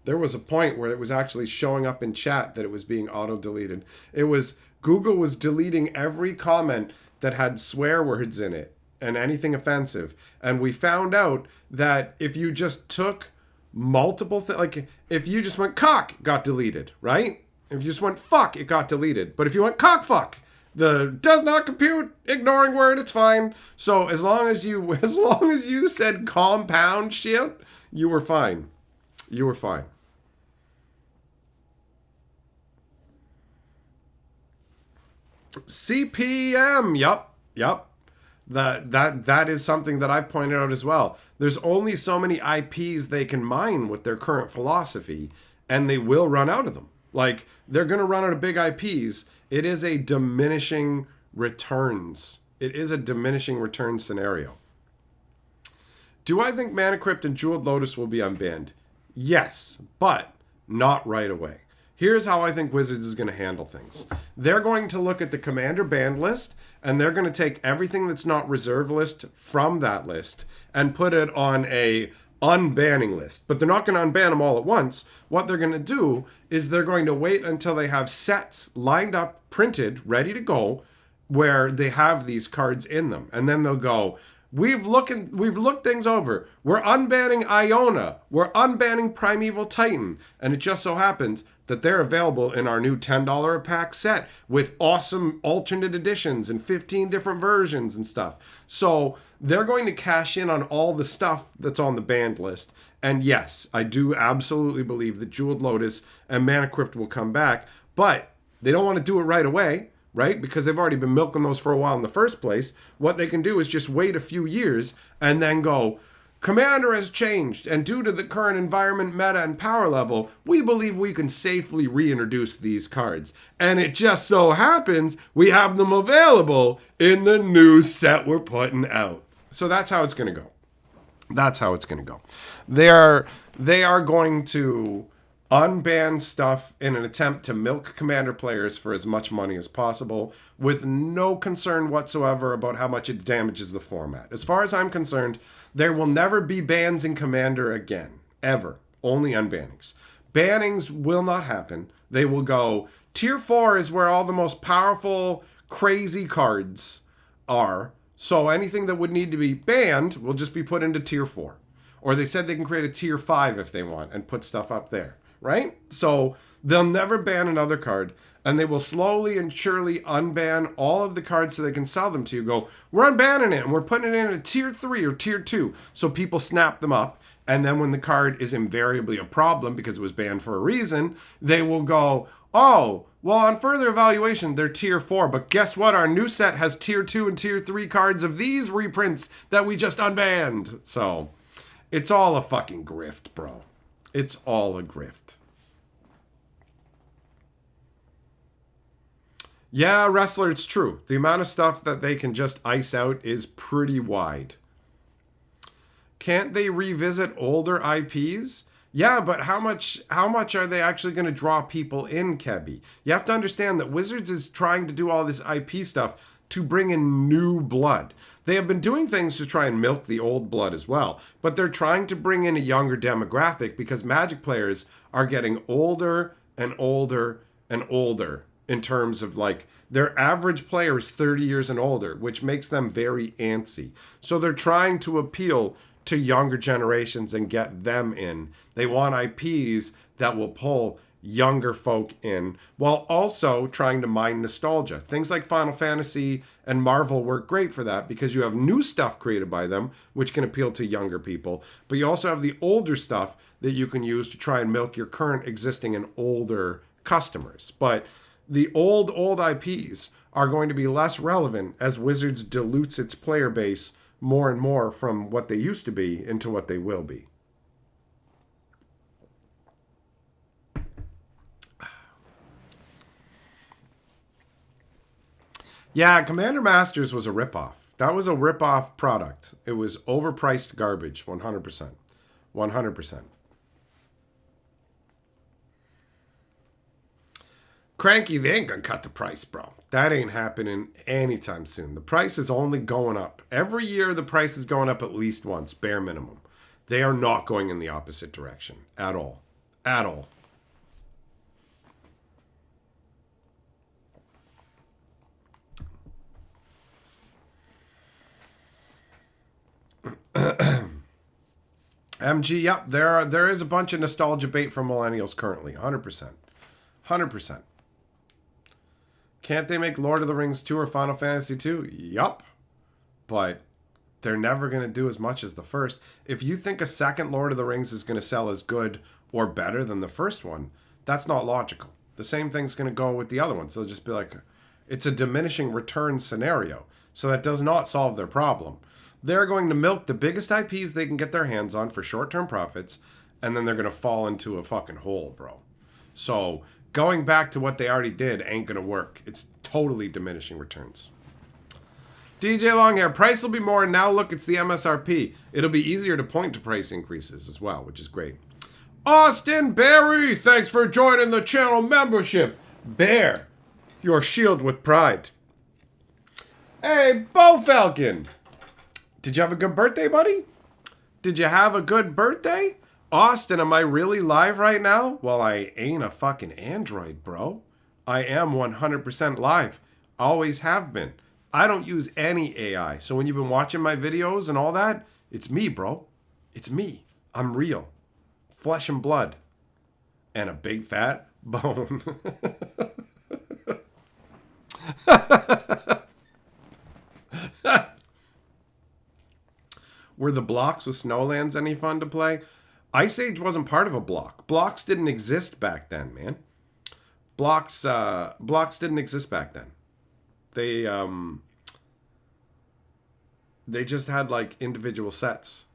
There was a point where it was actually showing up in chat that it was being auto-deleted. It was Google was deleting every comment that had swear words in it and anything offensive. And we found out that if you just took multiple things, like if you just went cock, it got deleted, right? If you just went fuck, it got deleted. But if you went cock fuck, the does not compute, ignoring word, it's fine. So as long as you said compound shit, you were fine. You were fine. CPM, yep. That is something that I've pointed out as well. There's only so many IPs they can mine with their current philosophy, and they will run out of them. Like, they're going to run out of big IPs. It is a diminishing returns. It is a diminishing return scenario. Do I think Mana Crypt and Jeweled Lotus will be unbanned? Yes, but not right away. Here's how I think Wizards is going to handle things. They're going to look at the Commander banned list, and they're going to take everything that's not reserve list from that list and put it on a unbanning list. But they're not going to unban them all at once. What they're going to do is they're going to wait until they have sets lined up, printed, ready to go, where they have these cards in them. And then they'll go, we've looked things over. We're unbanning Iona. We're unbanning Primeval Titan. And it just so happens that they're available in our new $10 a pack set with awesome alternate editions and 15 different versions and stuff. So they're going to cash in on all the stuff that's on the banned list. And yes, I do absolutely believe that Jeweled Lotus and Mana Crypt will come back, but they don't want to do it right away, right? Because they've already been milking those for a while in the first place. What they can do is just wait a few years and then go, Commander has changed, and due to the current environment, meta, and power level, we believe we can safely reintroduce these cards. And it just so happens we have them available in the new set we're putting out. So that's how it's going to go. That's how it's going to go. They are going to unban stuff in an attempt to milk Commander players for as much money as possible with no concern whatsoever about how much it damages the format. As far as I'm concerned, there will never be bans in Commander again. Ever. Only unbannings. Bannings will not happen. They will go, Tier 4 is where all the most powerful, crazy cards are. So anything that would need to be banned will just be put into Tier 4. Or they said they can create a Tier 5 if they want and put stuff up there. Right? So they'll never ban another card, and they will slowly and surely unban all of the cards so they can sell them to you. Go, we're unbanning it, and we're putting it in a Tier 3 or Tier 2. So people snap them up, and then when the card is invariably a problem because it was banned for a reason, they will go, oh, well, on further evaluation, they're Tier 4. But guess what? Our new set has Tier 2 and Tier 3 cards of these reprints that we just unbanned. So it's all a fucking grift, bro. It's all a grift. Yeah, Wrestler, it's true. The amount of stuff that they can just ice out is pretty wide. Can't they revisit older IPs? Yeah, but how much are they actually going to draw people in, Kebby? You have to understand that Wizards is trying to do all this IP stuff to bring in new blood. They have been doing things to try and milk the old blood as well, but they're trying to bring in a younger demographic because Magic players are getting older and older and older in terms of like their average player is 30 years and older, which makes them very antsy. So they're trying to appeal to younger generations and get them in. They want IPs that will pull younger folk in, while also trying to mine nostalgia. Things like Final Fantasy and Marvel work great for that because you have new stuff created by them, which can appeal to younger people, but you also have the older stuff that you can use to try and milk your current existing and older customers. But the old IPs are going to be less relevant as Wizards dilutes its player base more and more from what they used to be into what they will be. Yeah, Commander Masters was a ripoff. That was a ripoff product. It was overpriced garbage, 100%. 100%. Cranky, they ain't gonna cut the price, bro. That ain't happening anytime soon. The price is only going up. Every year, the price is going up at least once, bare minimum. They are not going in the opposite direction at all. At all. MG, yep, there is a bunch of nostalgia bait from millennials currently, 100%. 100%. Can't they make Lord of the Rings 2 or Final Fantasy 2? Yup. But they're never going to do as much as the first. If you think a second Lord of the Rings is going to sell as good or better than the first one, that's not logical. The same thing's going to go with the other ones. They'll just be like, it's a diminishing return scenario. So that does not solve their problem. They're going to milk the biggest IPs they can get their hands on for short-term profits, and then they're going to fall into a fucking hole, bro. So going back to what they already did ain't going to work. It's totally diminishing returns. DJ Longhair, price will be more. Now look, it's the MSRP. It'll be easier to point to price increases as well, which is great. Austin Berry, thanks for joining the channel membership. Bear your shield with pride. Hey, Bo Falcon. Did you have a good birthday, buddy? Did you have a good birthday? Austin, am I really live right now? Well, I ain't a fucking android, bro. I am 100% live. Always have been. I don't use any AI. So when you've been watching my videos and all that, it's me, bro. It's me. I'm real. Flesh and blood. And a big fat bone. Were the blocks with Snowlands any fun to play? Ice Age wasn't part of a block. Blocks didn't exist back then, man. Blocks didn't exist back then. They just had like individual sets.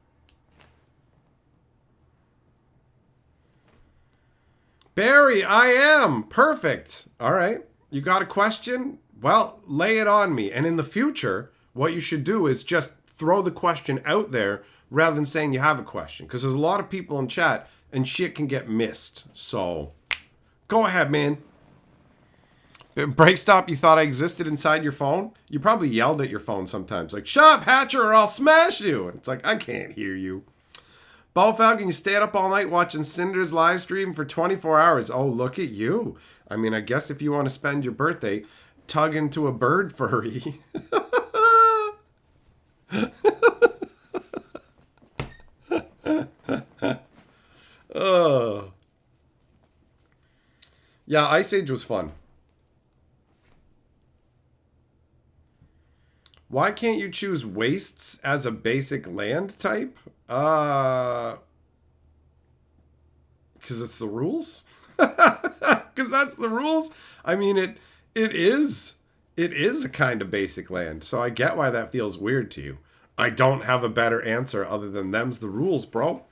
Barry, I am perfect. All right. You got a question? Well, lay it on me. And in the future, what you should do is just throw the question out there rather than saying you have a question. Because there's a lot of people in chat and shit can get missed. So, go ahead, man. Break stop, you thought I existed inside your phone? You probably yelled at your phone sometimes. Like, shut up, Hatcher, or I'll smash you. And it's like, I can't hear you. Ball Falcon, you stayed up all night watching Cinder's live stream for 24 hours. Oh, look at you. I mean, I guess if you want to spend your birthday, tug into a bird furry. Oh. Yeah, Ice Age was fun. Why can't you choose wastes as a basic land type? Because it's the rules? Because that's the rules? I mean, it is a kind of basic land, so I get why that feels weird to you. I don't have a better answer other than them's the rules, bro.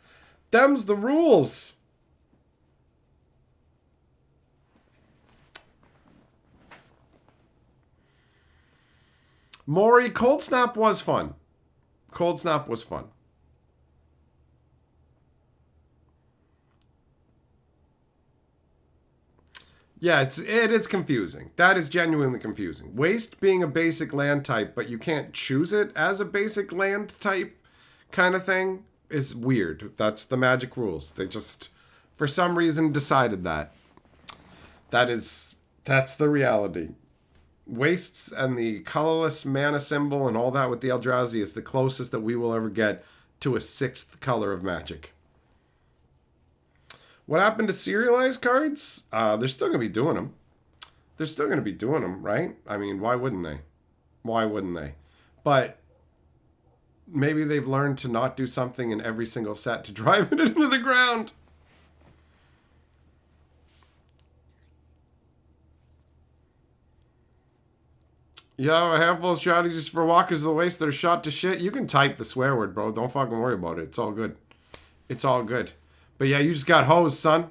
Them's the rules. Maury, Cold Snap was fun. Cold Snap was fun. Yeah, it is confusing. That is genuinely confusing. Waste being a basic land type, but you can't choose it as a basic land type kind of thing is weird. That's the Magic rules. They just, for some reason, decided that. That's the reality. Wastes and the colorless mana symbol and all that with the Eldrazi is the closest that we will ever get to a sixth color of Magic. What happened to serialized cards? They're still going to be doing them. They're still going to be doing them, right? I mean, why wouldn't they? Why wouldn't they? But maybe they've learned to not do something in every single set to drive it into the ground. Yo, a handful of strategies for walkers of the waste that are shot to shit. You can type the swear word, bro. Don't fucking worry about it. It's all good. It's all good. But yeah, you just got hosed, son.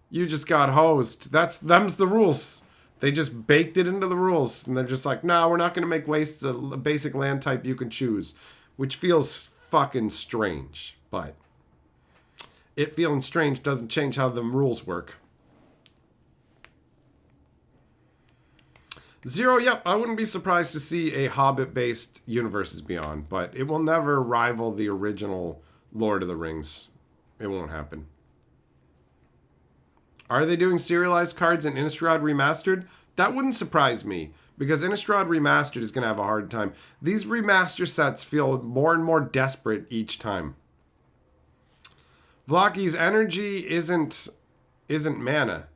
You just got hosed. Them's the rules. They just baked it into the rules. And they're just like, nah, we're not going to make waste a basic land type you can choose. Which feels fucking strange. But it feeling strange doesn't change how the rules work. Zero, yep, I wouldn't be surprised to see a Hobbit-based Universes Beyond, but it will never rival the original Lord of the Rings. It won't happen. Are they doing serialized cards in Innistrad Remastered? That wouldn't surprise me, because Innistrad Remastered is going to have a hard time. These remaster sets feel more and more desperate each time. Vlaki's energy isn't mana.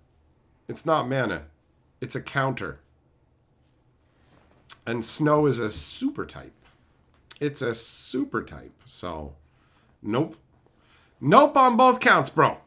It's not mana. It's a counter. And snow is a super type. It's a super type. So, nope. Nope on both counts, bro.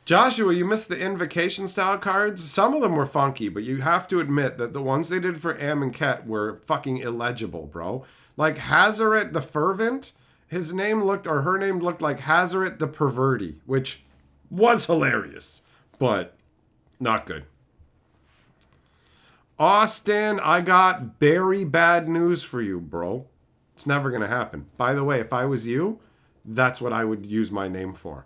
Joshua, you missed the invocation style cards. Some of them were funky, but you have to admit that the ones they did for Am and Ket were fucking illegible, bro. Like Hazaret the Fervent, his name looked, or her name looked like Hazaret the Perverti, which was hilarious, but not good. Austin, I got very bad news for you, bro. It's never going to happen. By the way, if I was you, that's what I would use my name for.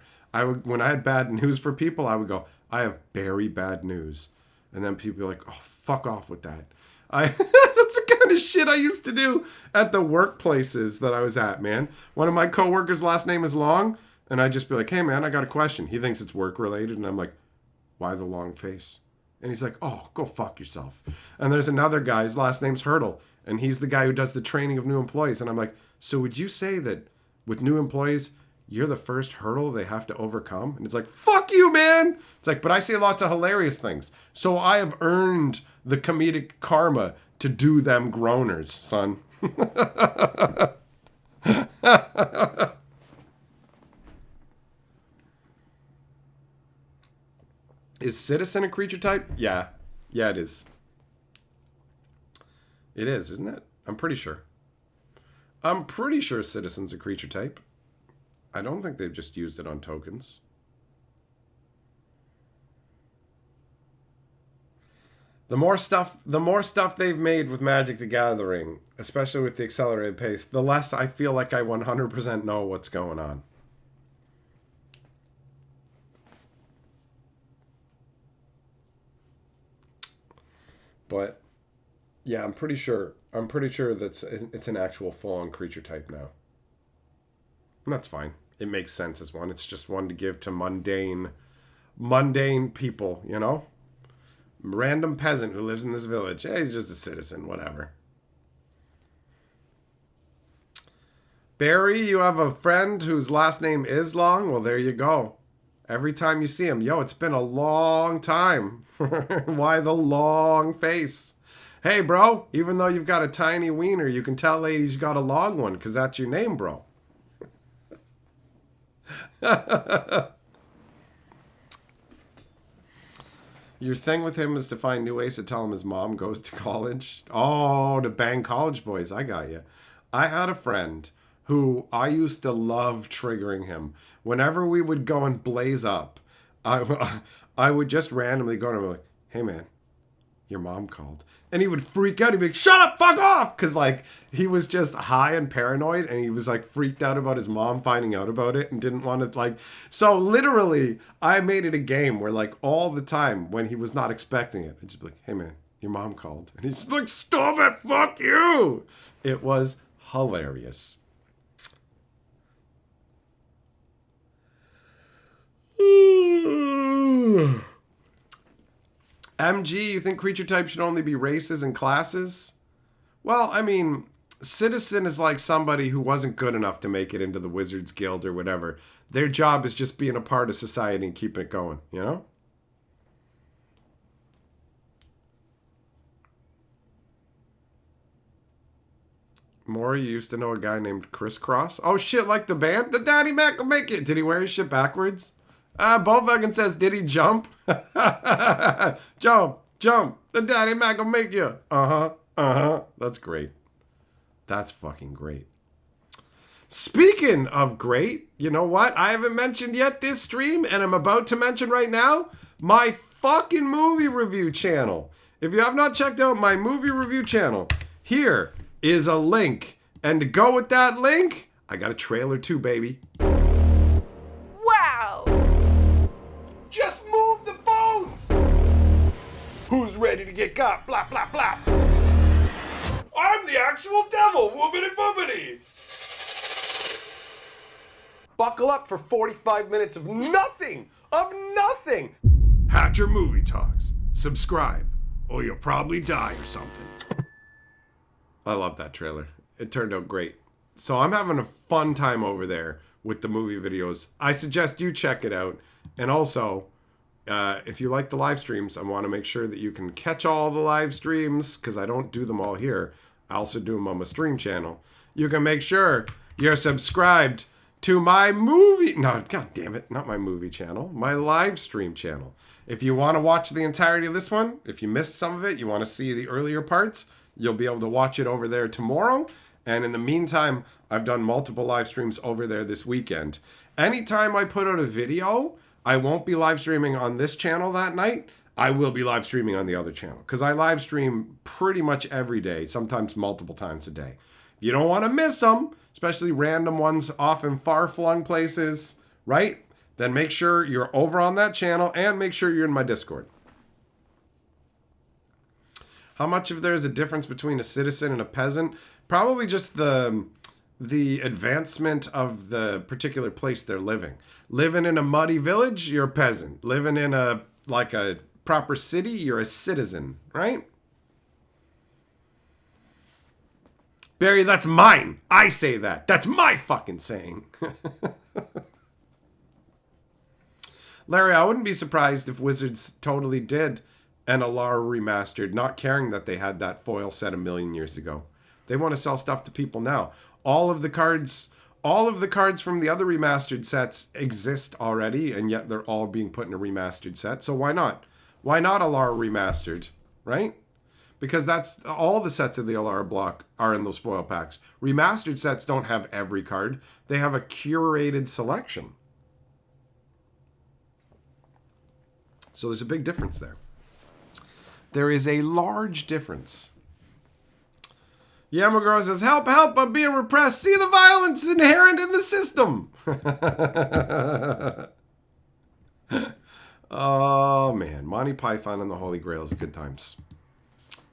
When I had bad news for people, I would go, I have very bad news. And then people are like, oh, fuck off with that. That's the kind of shit I used to do at the workplaces that I was at, man. One of my coworkers' last name is Long, and I'd just be like, hey, man, I got a question. He thinks it's work-related, and I'm like, why the long face? And he's like, oh, go fuck yourself. And there's another guy, his last name's Hurdle, and he's the guy who does the training of new employees. And I'm like, so would you say that with new employees, you're the first hurdle they have to overcome? And it's like, fuck you, man. It's like, but I say lots of hilarious things. So I have earned the comedic karma to do them groaners, son. Is Citizen a creature type? Yeah. Yeah, it is. It is, isn't it? I'm pretty sure. I'm pretty sure Citizen's a creature type. I don't think they've just used it on tokens. The more stuff they've made with Magic the Gathering, especially with the accelerated pace, the less I feel like I 100% know what's going on. But yeah, I'm pretty sure that it's an actual full-on creature type now. And that's fine. It makes sense as one. It's just one to give to mundane people, you know? Random peasant who lives in this village. Hey, he's just a citizen, whatever. Barry, you have a friend whose last name is Long? Well, there you go. Every time you see him, yo, it's been a long time. Why the long face? Hey, bro, even though you've got a tiny wiener, you can tell ladies you got a long one because that's your name, bro. Your thing with him is to find new ways to tell him his mom goes to college. Oh, to bang college boys. I got you. I had a friend who I used to love triggering him. Whenever we would go and blaze up, I would just randomly go to him like, hey, man, your mom called. And he would freak out. He'd be like, shut up, fuck off. Because, like, he was just high and paranoid. And he was, like, freaked out about his mom finding out about it and didn't want to, like... So, literally, I made it a game where, like, all the time when he was not expecting it, I'd just be like, hey, man, your mom called. And he'd just be like, stop it, fuck you. It was hilarious. MG, you think creature type should only be races and classes? Well, I mean, Citizen is like somebody who wasn't good enough to make it into the Wizards Guild or whatever. Their job is just being a part of society and keeping it going, you know? Maury used to know a guy named Chris Cross. Oh shit, like the band? The Daddy Mac will make it. Did he wear his shit backwards? Volkswagen says, did he jump? Jump, jump. The Daddy Mac will make you. That's great. That's fucking great. Speaking of great, you know what? I haven't mentioned yet this stream, and I'm about to mention right now, my fucking movie review channel. If you have not checked out my movie review channel, here is a link. And to go with that link, I got a trailer too, baby. Wow! Just move the phones! Who's ready to get got? Blah, blah, blah. I'm the actual devil, whoopity boopity. Buckle up for 45 minutes of nothing! Of nothing! Hatcher Movie Talks. Subscribe, or you'll probably die or something. I love that trailer. It turned out great. So I'm having a fun time over there with the movie videos. I suggest you check it out. And also, if you like the live streams, I want to make sure that you can catch all the live streams, because I don't do them all here. I also do them on my stream channel. You can make sure you're subscribed to my movie... No, god damn it. Not my movie channel. My live stream channel. If you want to watch the entirety of this one, if you missed some of it, you want to see the earlier parts, you'll be able to watch it over there tomorrow. And in the meantime, I've done multiple live streams over there this weekend. Anytime I put out a video, I won't be live streaming on this channel that night. I will be live streaming on the other channel, because I live stream pretty much every day, sometimes multiple times a day. You don't want to miss them, especially random ones off in far-flung places, right? Then make sure you're over on that channel and make sure you're in my Discord. How much of there's a difference between a citizen and a peasant? Probably just the advancement of the particular place they're living. Living in a muddy village, you're a peasant. Living in a proper city, you're a citizen, right? Barry, that's mine. I say that. That's my fucking saying. Larry, I wouldn't be surprised if Wizards totally did an Alara remastered, not caring that they had that foil set a million years ago. They want to sell stuff to people now. All of the cards from the other remastered sets exist already, and yet they're all being put in a remastered set. So why not? Why not Alara remastered, right? Because that's all the sets of the Alara block are in those foil packs. Remastered sets don't have every card. They have a curated selection. So there's a big difference there. There is a large difference. Yamaguro says, help, help, I'm being repressed. See the violence inherent in the system. Oh, man. Monty Python and the Holy Grail is good times.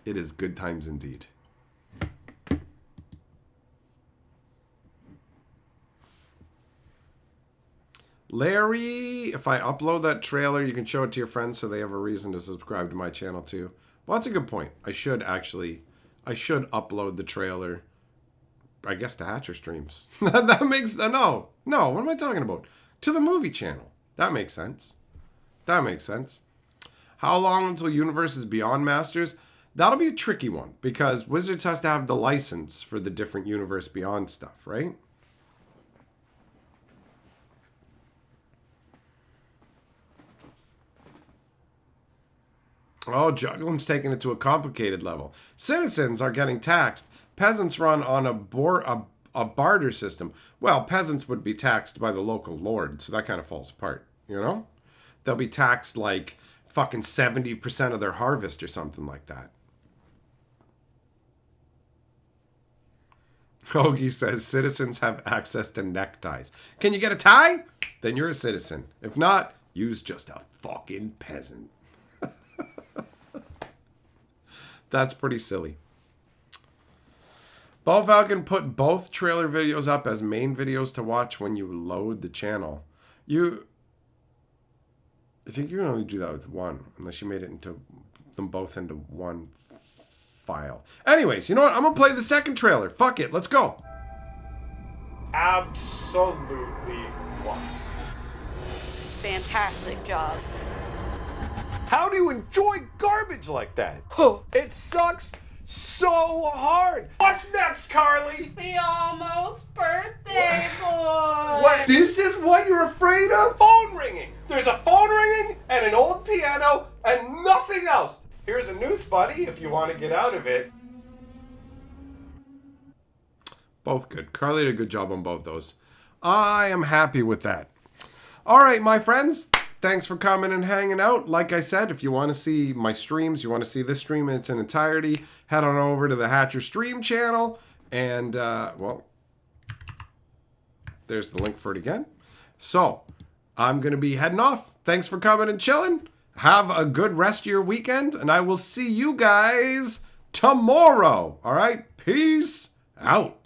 It is good times indeed. Larry, if I upload that trailer, you can show it to your friends so they have a reason to subscribe to my channel too. Well, that's a good point. I should upload the trailer, I guess, to Hatcher streams. That makes, no, what am I talking about? To the movie channel. That makes sense. That makes sense. How long until Universes Beyond Masters? That'll be a tricky one, because Wizards has to have the license for the different Universe Beyond stuff, right? Oh, Jugglum's taking it to a complicated level. Citizens are getting taxed. Peasants run on a barter system. Well, peasants would be taxed by the local lord, so that kind of falls apart, you know? They'll be taxed like fucking 70% of their harvest or something like that. Hoagie says citizens have access to neckties. Can you get a tie? Then you're a citizen. If not, you's just a fucking peasant. That's pretty silly. Ball Falcon put both trailer videos up as main videos to watch when you load the channel. I think you can only do that with one, unless you made it into them both into one file. Anyways, you know what? I'm gonna play the second trailer. Fuck it, let's go. Absolutely one. fantastic job. How do you enjoy garbage like that? It sucks so hard. What's next, Carly? The almost birthday boy. What? This is what you're afraid of? Phone ringing. There's a phone ringing and an old piano and nothing else. Here's a noose, buddy, if you want to get out of it. Both good. Carly did a good job on both those. I am happy with that. All right, my friends. Thanks for coming and hanging out. Like I said, if you want to see my streams, you want to see this stream in its entirety, head on over to the Hatcher Stream channel. And, well, there's the link for it again. So, I'm going to be heading off. Thanks for coming and chilling. Have a good rest of your weekend. And I will see you guys tomorrow. All right? Peace out.